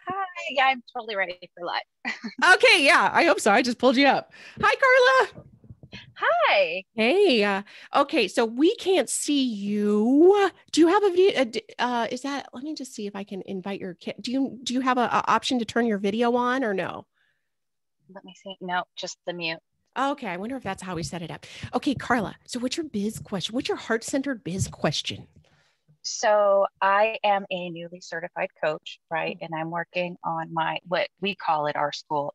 Hi, yeah, I'm totally ready for live. Okay, yeah, I hope so. I just pulled you up. Hi, Carla. Hi. Hey, okay, so we can't see you. Do you have a video? Is that, let me just see if I can invite your kid. Do you have a option to turn your video on or no? Let me see. No, just the mute. Okay, I wonder if that's how we set it up. Okay, Carla, so what's your biz question? What's your heart-centered biz question? So I am a newly certified coach, right? And I'm working on my what we call at our school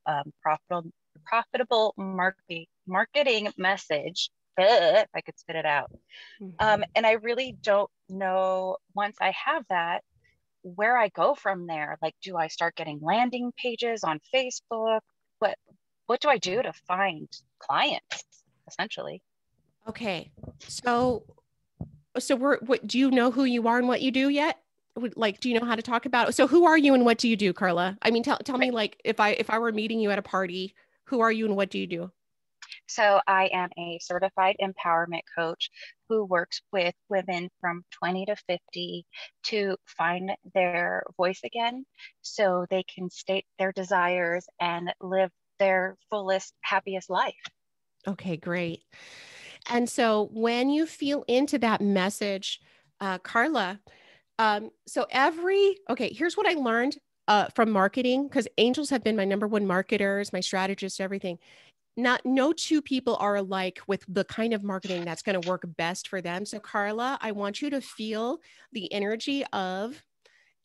profitable marketing message. If I could spit it out. Mhm. And I really don't know once I have that where I go from there. Like, do I start getting landing pages on Facebook? What what do I do to find clients, essentially? Okay, so what do you know who you are and what you do yet? Like, do you know how to talk about it? So who are you and what do you do, Carla? I mean, tell me, Right. like, if I were meeting you at a party, who are you and what do you do? So I am a certified empowerment coach who works with women from 20 to 50 to find their voice again so they can state their desires and live their fullest, happiest life. Okay, great. And so when you feel into that message, Carla, okay, here's what I learned from marketing, because angels have been my number one marketers, my strategists, everything. No two people are alike with the kind of marketing that's going to work best for them. So Carla, I want you to feel the energy of,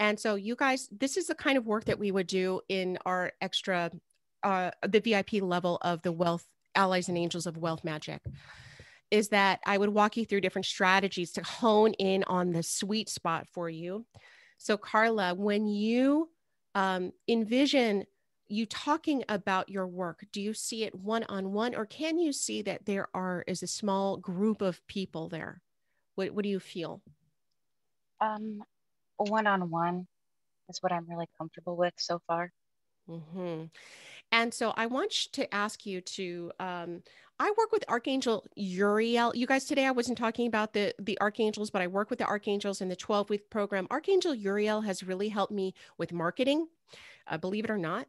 and so you guys, this is the kind of work that we would do in our extra, the VIP level of the Wealth Allies and Angels of Wealth Magic, is that I would walk you through different strategies to hone in on the sweet spot for you. So Carla, when you envision you talking about your work, do you see it one-on-one, or can you see that is a small group of people there? What do you feel? Um, One-on-one is what I'm really comfortable with so far. Mm-hmm. And so I want to ask you to, I work with Archangel Uriel. You guys, today I wasn't talking about the archangels, but I work with the archangels in the 12-week program. Archangel Uriel has really helped me with marketing, believe it or not.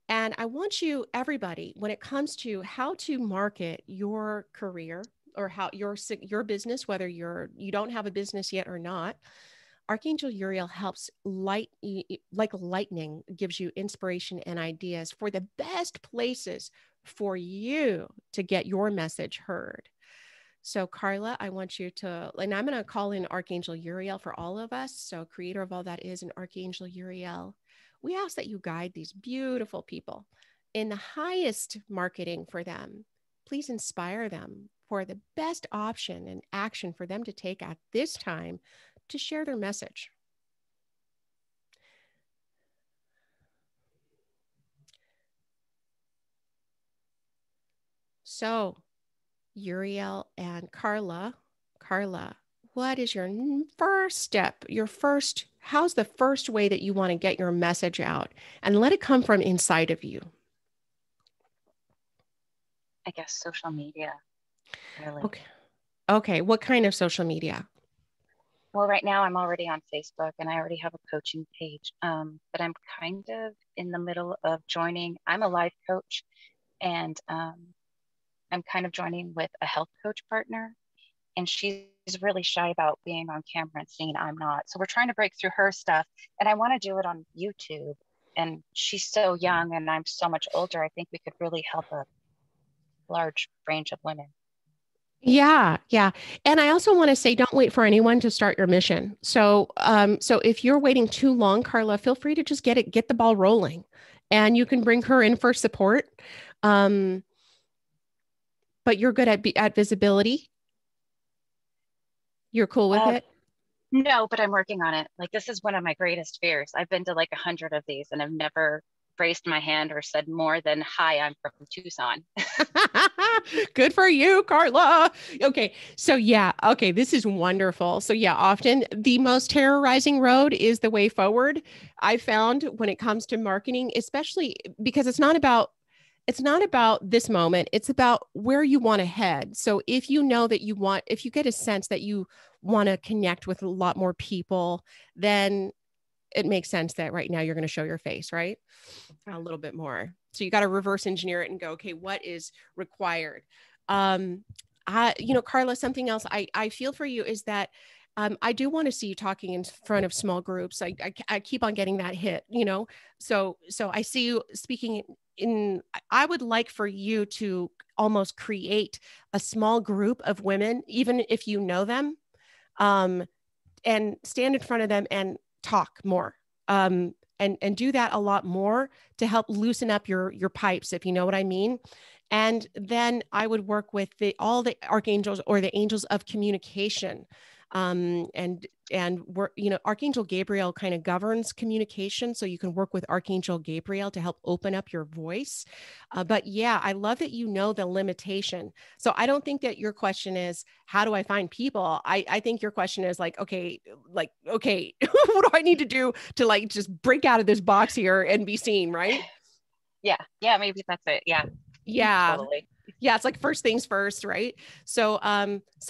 And I want you, everybody, when it comes to how to market your career or how your business, whether you don't have a business yet or not, Archangel Uriel helps like lightning, gives you inspiration and ideas for the best places for you to get your message heard. So, Carla, I want you to, and I'm going to call in Archangel Uriel for all of us. So, creator of all that is an Archangel Uriel. We ask that you guide these beautiful people in the highest marketing for them. Please inspire them for the best option and action for them to take at this time to share their message. So, Uriel and Carla, what is your first step? How's the first way that you want to get your message out and let it come from inside of you? I guess social media, really. Okay. Okay. What kind of social media? Well, right now I'm already on Facebook and I already have a coaching page. But I'm kind of in the middle of joining. I'm a life coach and I'm kind of joining with a health coach partner. And she's really shy about being on camera and seeing I'm not. So we're trying to break through her stuff. And I want to do it on YouTube. And she's so young and I'm so much older. I think we could really help a large range of women. Yeah, yeah. And I also want to say, don't wait for anyone to start your mission. So if you're waiting too long, Carla, feel free to just get the ball rolling, and you can bring her in for support. Um, but you're good at visibility. You're cool with Uh, it. no, but I'm working on it. Like this is one of my greatest fears. I've been to like 100 of these and I've never raised my hand or said more than, hi, I'm from Tucson. Good for you, Carla. Okay. So, yeah. Okay. This is wonderful. So, yeah, often the most terrorizing road is the way forward. I found when it comes to marketing, especially because it's not about this moment. It's about where you want to head. So if you know that if you get a sense that you want to connect with a lot more people, then it makes sense that right now you're going to show your face, right? A little bit more. So you got to reverse engineer it and go, okay, what is required? Carla, something else I feel for you is that I do want to see you talking in front of small groups. I keep on getting that hit, so I see you speaking I would like for you to almost create a small group of women, even if you know them, and stand in front of them and talk more. And do that a lot more to help loosen up your pipes, if you know what I mean. And then I would work with all the archangels or the angels of communication. And we're, Archangel Gabriel kind of governs communication. So you can work with Archangel Gabriel to help open up your voice. But yeah, I love that you know the limitation. So I don't think that your question is, how do I find people? I think your question is okay, what do I need to do to just break out of this box here and be seen, right? Yeah, maybe that's it. Yeah. Yeah. Totally. Yeah, it's like first things first, right? So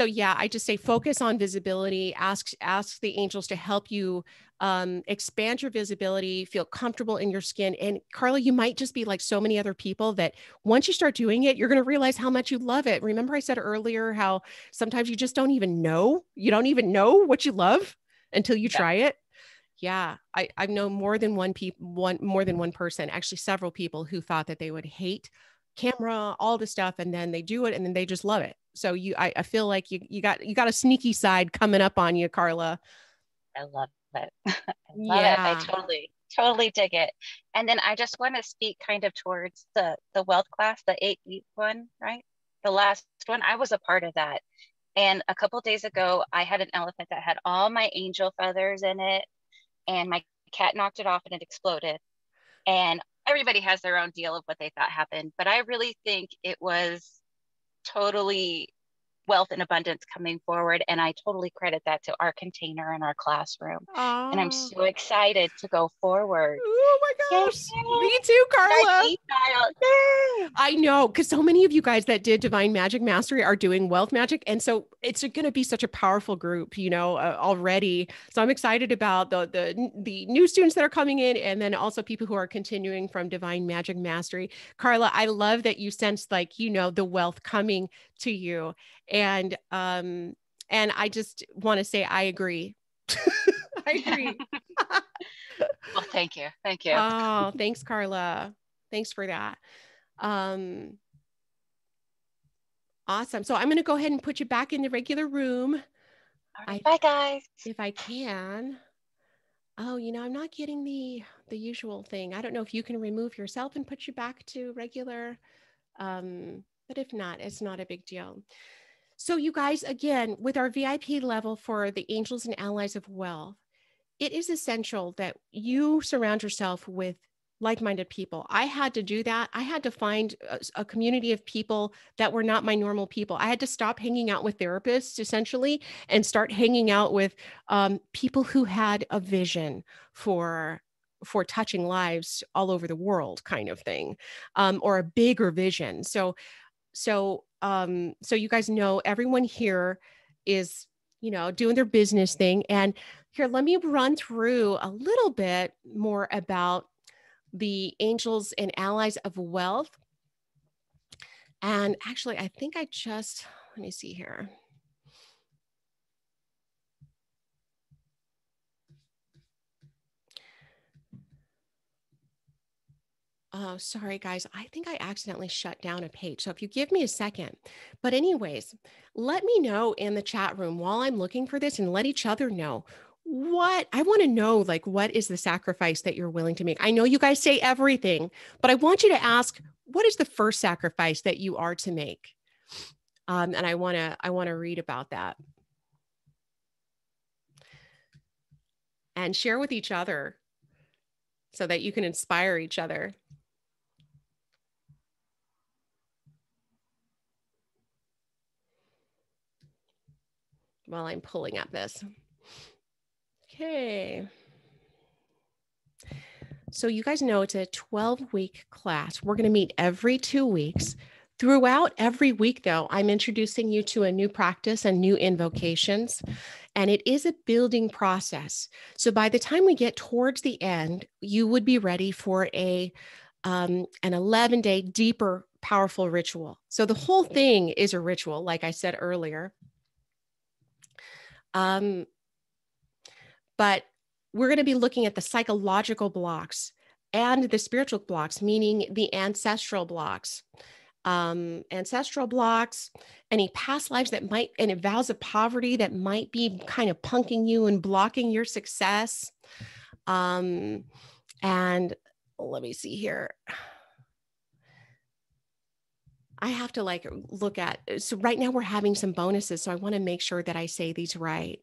yeah, I just say focus on visibility. Ask the angels to help you expand your visibility, feel comfortable in your skin. And Carla, you might just be like so many other people that once you start doing it, you're going to realize how much you love it. Remember I said earlier how sometimes you just don't even know. You don't even know what you love until you try it. Yeah, I know more than one person, actually several people who thought that they would hate camera, all the stuff, and then they do it and then they just love it. So I feel like you got a sneaky side coming up on you, Carla. I love it. I love it. I Yeah. totally dig it. And then I just want to speak kind of towards the wealth class, the 8-week one, right? The last one, I was a part of that. And a couple days ago, I had an elephant that had all my angel feathers in it, and my cat knocked it off and it exploded. And everybody has their own deal of what they thought happened, but I really think it was totally wealth and abundance coming forward. And I totally credit that to our container in our classroom. And I'm Oh. so excited to go forward. Oh my Yay! gosh. Me too, Carla. Child. I know, because so many of you guys that did Divine Magic Mastery are doing Wealth Magic. And so it's going to be such a powerful group, already. So I'm excited about the new students that are coming in, and then also people who are continuing from Divine Magic Mastery. Carla, I love that you sense the wealth coming to you. And I just want to say, I agree. I agree. Well, thank you. Thank you. Oh, thanks, Carla. Thanks for that. Awesome. So I'm going to go ahead and put you back in the regular room. All right, bye, guys. If I can. Oh, I'm not getting the usual thing. I don't know if you can remove yourself and put you back to regular. But if not, it's not a big deal. So you guys, again, with our VIP level for the Angels and Allies of Wealth, it is essential that you surround yourself with like-minded people. I had to do that. I had to find a community of people that were not my normal people. I had to stop hanging out with therapists essentially and start hanging out with people who had a vision for touching lives all over the world, kind of thing, or a bigger vision. So you guys know everyone here is doing their business thing. And here, let me run through a little bit more about the Angels and Allies of Wealth. And actually, I think let me see here. Oh, sorry, guys. I think I accidentally shut down a page. So if you give me a second. But anyways, let me know in the chat room while I'm looking for this, and let each other know what I want to know. What is the sacrifice that you're willing to make? I know you guys say everything, but I want you to ask, what is the first sacrifice that you are to make? And I want to read about that and share with each other so that you can inspire each other. While I'm pulling up this. Okay. So you guys know it's a 12-week class. We're going to meet every 2 weeks. Throughout every week, though, I'm introducing you to a new practice and new invocations, and it is a building process. So by the time we get towards the end, you would be ready for an 11-day deeper, powerful ritual. So the whole thing is a ritual, like I said earlier. But we're going to be looking at the psychological blocks and the spiritual blocks, meaning the ancestral blocks. Any past lives that might, and vows of poverty that might be kind of punking you and blocking your success. And let me see here. I have to look at, so right now we're having some bonuses. So I want to make sure that I say these right.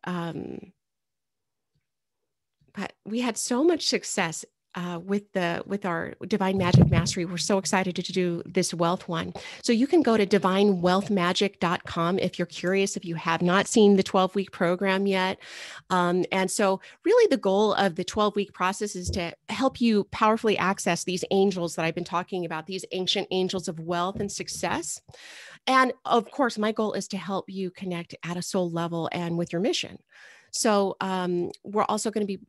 But we had so much success with our Divine Magic Mastery. We're so excited to do this wealth one. So you can go to divinewealthmagic.com if you're curious, if you have not seen the 12-week program yet. And so really the goal of the 12-week process is to help you powerfully access these angels that I've been talking about, these ancient angels of wealth and success. And of course, my goal is to help you connect at a soul level and with your mission. So we're also going to be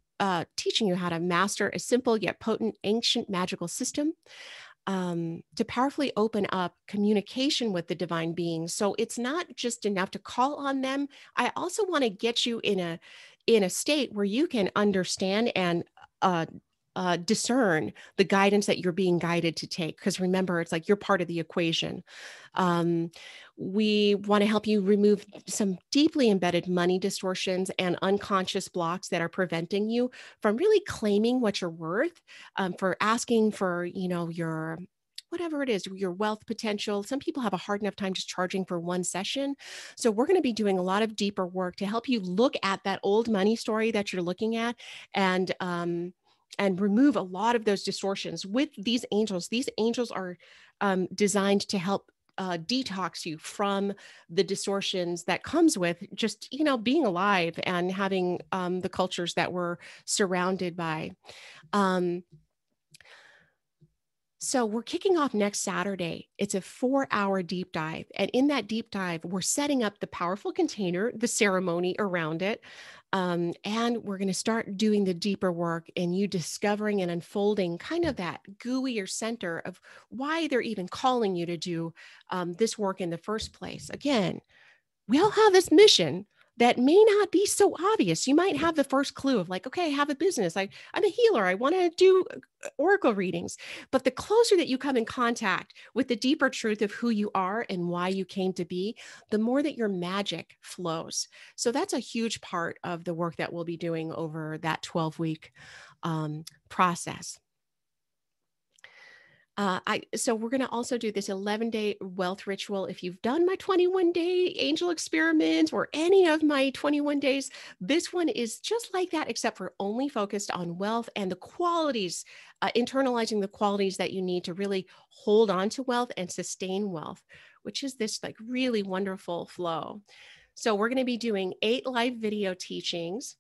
teaching you how to master a simple yet potent ancient magical system to powerfully open up communication with the divine beings. So it's not just enough to call on them. I also want to get you in a state where you can understand and discern the guidance that you're being guided to take. Because remember, it's like you're part of the equation. We want to help you remove some deeply embedded money distortions and unconscious blocks that are preventing you from really claiming what you're worth, for asking for, your whatever it is, your wealth potential. Some people have a hard enough time just charging for one session. So we're going to be doing a lot of deeper work to help you look at that old money story that you're looking at and remove a lot of those distortions with these angels. These angels are designed to help detox you from the distortions that comes with just, being alive and having the cultures that we're surrounded by. So we're kicking off next Saturday. It's a 4-hour deep dive. And in that deep dive, we're setting up the powerful container, the ceremony around it. And we're going to start doing the deeper work and you discovering and unfolding kind of that gooier center of why they're even calling you to do this work in the first place. Again, we all have this mission that may not be so obvious. You might have the first clue of okay, I have a business. I'm a healer. I want to do oracle readings. But the closer that you come in contact with the deeper truth of who you are and why you came to be, the more that your magic flows. So that's a huge part of the work that we'll be doing over that 12-week process. So we're going to also do this 11-day wealth ritual. If you've done my 21-day angel experiment or any of my 21 days, this one is just like that, except for only focused on wealth and the qualities, internalizing the qualities that you need to really hold on to wealth and sustain wealth, which is this really wonderful flow. So we're going to be doing 8 live video teachings.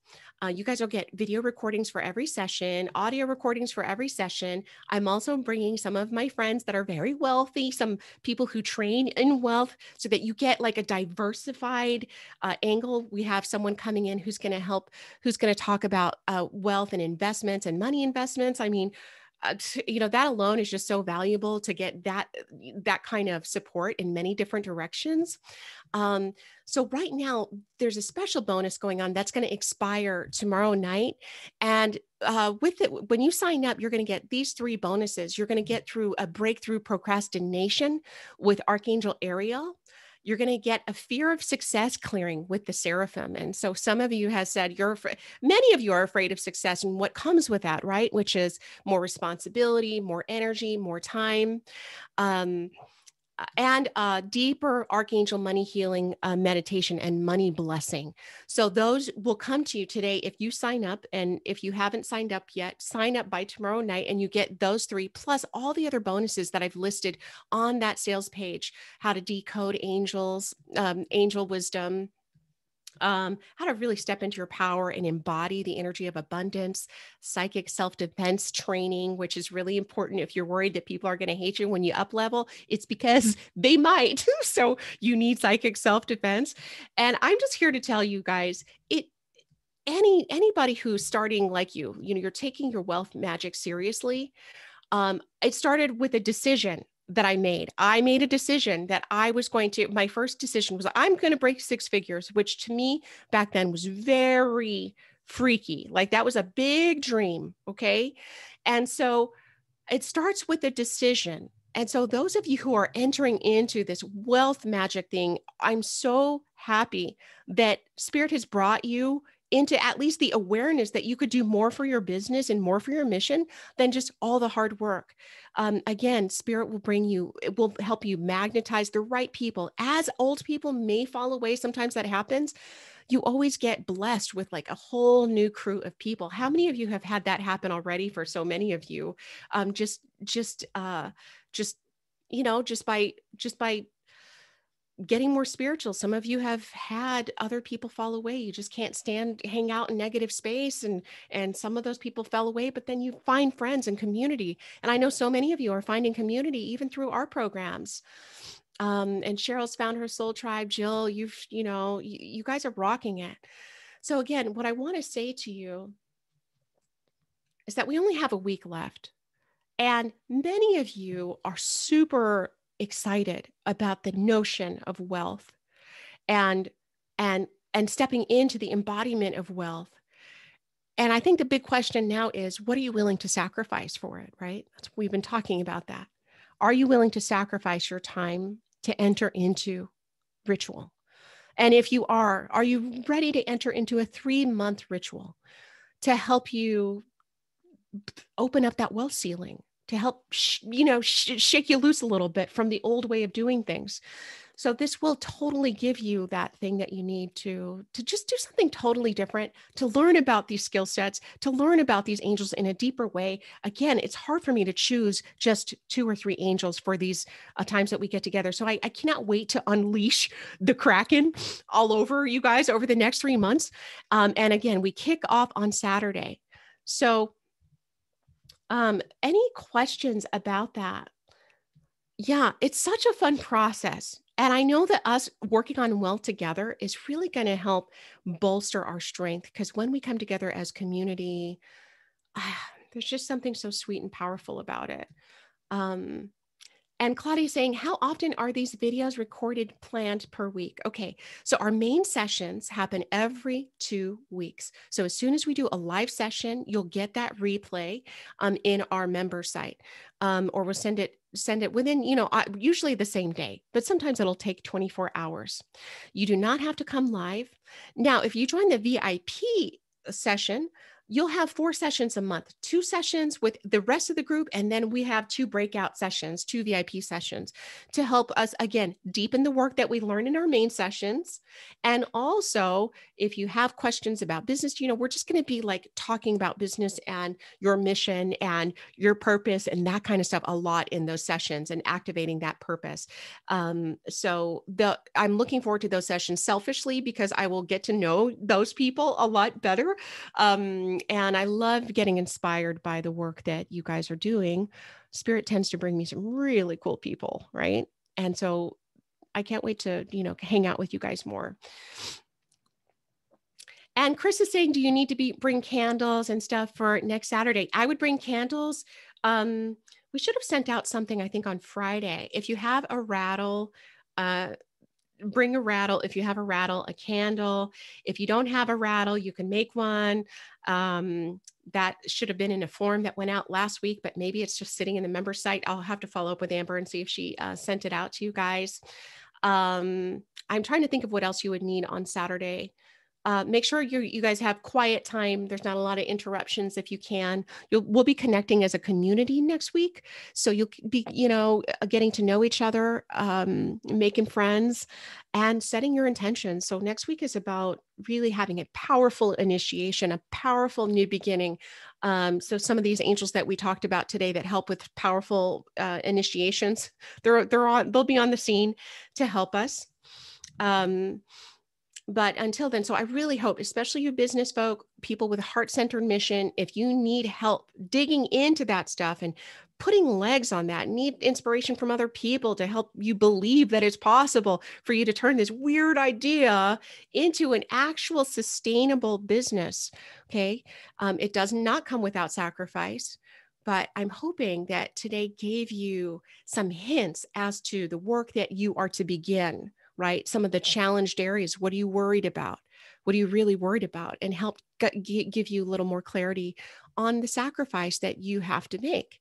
You guys will get video recordings for every session, audio recordings for every session. I'm also bringing some of my friends that are very wealthy, some people who train in wealth, so that you get a diversified angle. We have someone coming in who's going to talk about wealth and investments and money investments. I mean, that alone is just so valuable to get that kind of support in many different directions. So right now there's a special bonus going on that's going to expire tomorrow night. And with it, when you sign up, you're going to get these 3 bonuses. You're going to get through a breakthrough procrastination with Archangel Uriel. You're going to get a fear of success clearing with the Seraphim. And so some of you have said many of you are afraid of success and what comes with that, right? Which is more responsibility, more energy, more time. And deeper archangel money healing meditation and money blessing. So those will come to you today if you sign up. And if you haven't signed up yet, sign up by tomorrow night and you get those 3 plus all the other bonuses that I've listed on that sales page: how to decode angels, angel wisdom, how to really step into your power and embody the energy of abundance, psychic self-defense training, which is really important. If you're worried that people are going to hate you when you up level, it's because they might. So you need psychic self-defense. And I'm just here to tell you guys, anybody who's starting like you're taking your wealth magic seriously. It started with a decision that I made. I made a decision that I was going to, my first decision was I'm going to break six figures, which to me back then was very freaky. Like that was a big dream. Okay. And so it starts with a decision. And so those of you who are entering into this wealth magic thing, I'm so happy that Spirit has brought you into at least the awareness that you could do more for your business and more for your mission than just all the hard work. Again, Spirit will bring you, it will help you magnetize the right people. As old people may fall away, sometimes that happens. You always get blessed with like a whole new crew of people. How many of you have had that happen already? For so many of you, just by getting more spiritual. Some of you have had other people fall away. You just can't hang out in negative space. And some of those people fell away, but then you find friends and community. And I know so many of you are finding community even through our programs. And Cheryl's found her soul tribe. Jill, you guys are rocking it. So again, what I want to say to you is that we only have a week left. And many of you are super excited about the notion of wealth and stepping into the embodiment of wealth. And I think the big question now is, what are you willing to sacrifice for it, right? We've been talking about that. Are you willing to sacrifice your time to enter into ritual? And if you are you ready to enter into a 3-month ritual to help you open up that wealth ceiling, to help, shake you loose a little bit from the old way of doing things? So this will totally give you that thing that you need to just do something totally different, to learn about these skill sets, to learn about these angels in a deeper way. Again, it's hard for me to choose just 2 or 3 angels for these times that we get together. So I cannot wait to unleash the Kraken all over you guys over the next 3 months. And again, we kick off on Saturday. So any questions about that? Yeah, it's such a fun process. And I know that us working on wealth together is really going to help bolster our strength, because when we come together as community, there's just something so sweet and powerful about it. And Claudia saying, how often are these videos recorded, planned per week? Okay, so our main sessions happen every 2 weeks. So as soon as we do a live session, you'll get that replay in our member site, or we'll send it within, usually the same day, but sometimes it'll take 24 hours. You do not have to come live. Now, if you join the VIP session, you'll have 4 sessions a month, 2 sessions with the rest of the group. And then we have 2 breakout sessions, 2 VIP sessions to help us, again, deepen the work that we learn in our main sessions. And also, if you have questions about business, we're just going to be like talking about business and your mission and your purpose and that kind of stuff a lot in those sessions, and activating that purpose. So I'm looking forward to those sessions selfishly, because I will get to know those people a lot better. And I love getting inspired by the work that you guys are doing. Spirit tends to bring me some really cool people, right? And so I can't wait to, hang out with you guys more. And Chris is saying, do you need to bring candles and stuff for next Saturday? I would bring candles. We should have sent out something, I think, on Friday. If you have a rattle, bring a rattle. If you have a rattle, a candle. If you don't have a rattle, you can make one. That should have been in a form that went out last week, but maybe it's just sitting in the member site. I'll have to follow up with Amber and see if she sent it out to you guys. I'm trying to think of what else you would need on Saturday. Make sure you guys have quiet time. There's not a lot of interruptions if you can. We'll be connecting as a community next week. So you'll be, getting to know each other, making friends, and setting your intentions. So next week is about really having a powerful initiation, a powerful new beginning. So some of these angels that we talked about today that help with powerful initiations, they'll be on the scene to help us. But until then, so I really hope, especially you business folk, people with a heart-centered mission, if you need help digging into that stuff and putting legs on that, need inspiration from other people to help you believe that it's possible for you to turn this weird idea into an actual sustainable business. Okay. It does not come without sacrifice, but I'm hoping that today gave you some hints as to the work that you are to begin, right? Some of the challenged areas. What are you worried about? What are you really worried about? And help give you a little more clarity on the sacrifice that you have to make,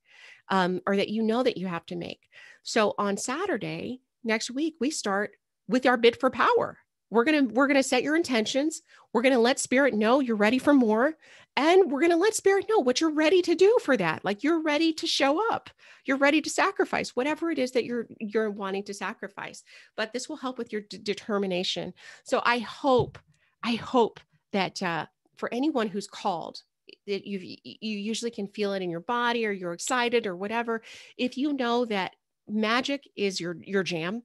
or that you know that you have to make. So on Saturday next week, we start with our bid for power. We're gonna set your intentions. We're gonna let spirit know you're ready for more, and we're gonna let spirit know what you're ready to do for that. Like you're ready to show up. You're ready to sacrifice whatever it is that you're wanting to sacrifice. But this will help with your determination. So I hope that for anyone who's called, that you usually can feel it in your body, or you're excited or whatever. If you know that magic is your jam,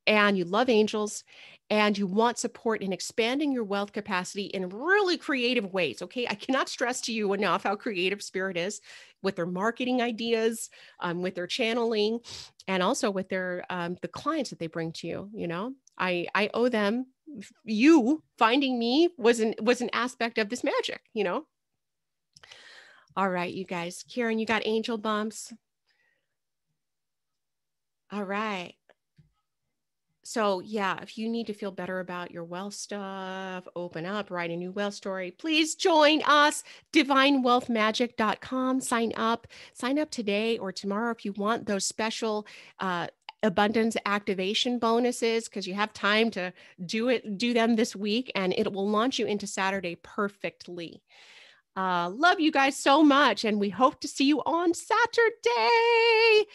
and you love angels, and you want support in expanding your wealth capacity in really creative ways. Okay. I cannot stress to you enough how creative spirit is with their marketing ideas, with their channeling, and also with their, the clients that they bring to you. You know, I owe them. You finding me was an aspect of this magic, you know? All right, you guys. Karen, you got angel bumps. All right. So yeah, if you need to feel better about your wealth stuff, open up, write a new wealth story, please join us, divinewealthmagic.com. Sign up today or tomorrow if you want those special abundance activation bonuses, because you have time to do them this week, and it will launch you into Saturday perfectly. Love you guys so much, and we hope to see you on Saturday.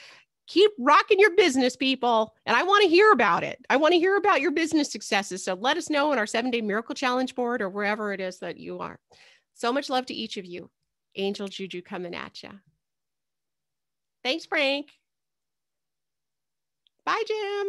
Keep rocking your business, people. And I want to hear about it. I want to hear about your business successes. So let us know on our 7-day miracle challenge board, or wherever it is that you are. So much love to each of you. Angel Juju coming at you. Thanks, Frank. Bye, Jim.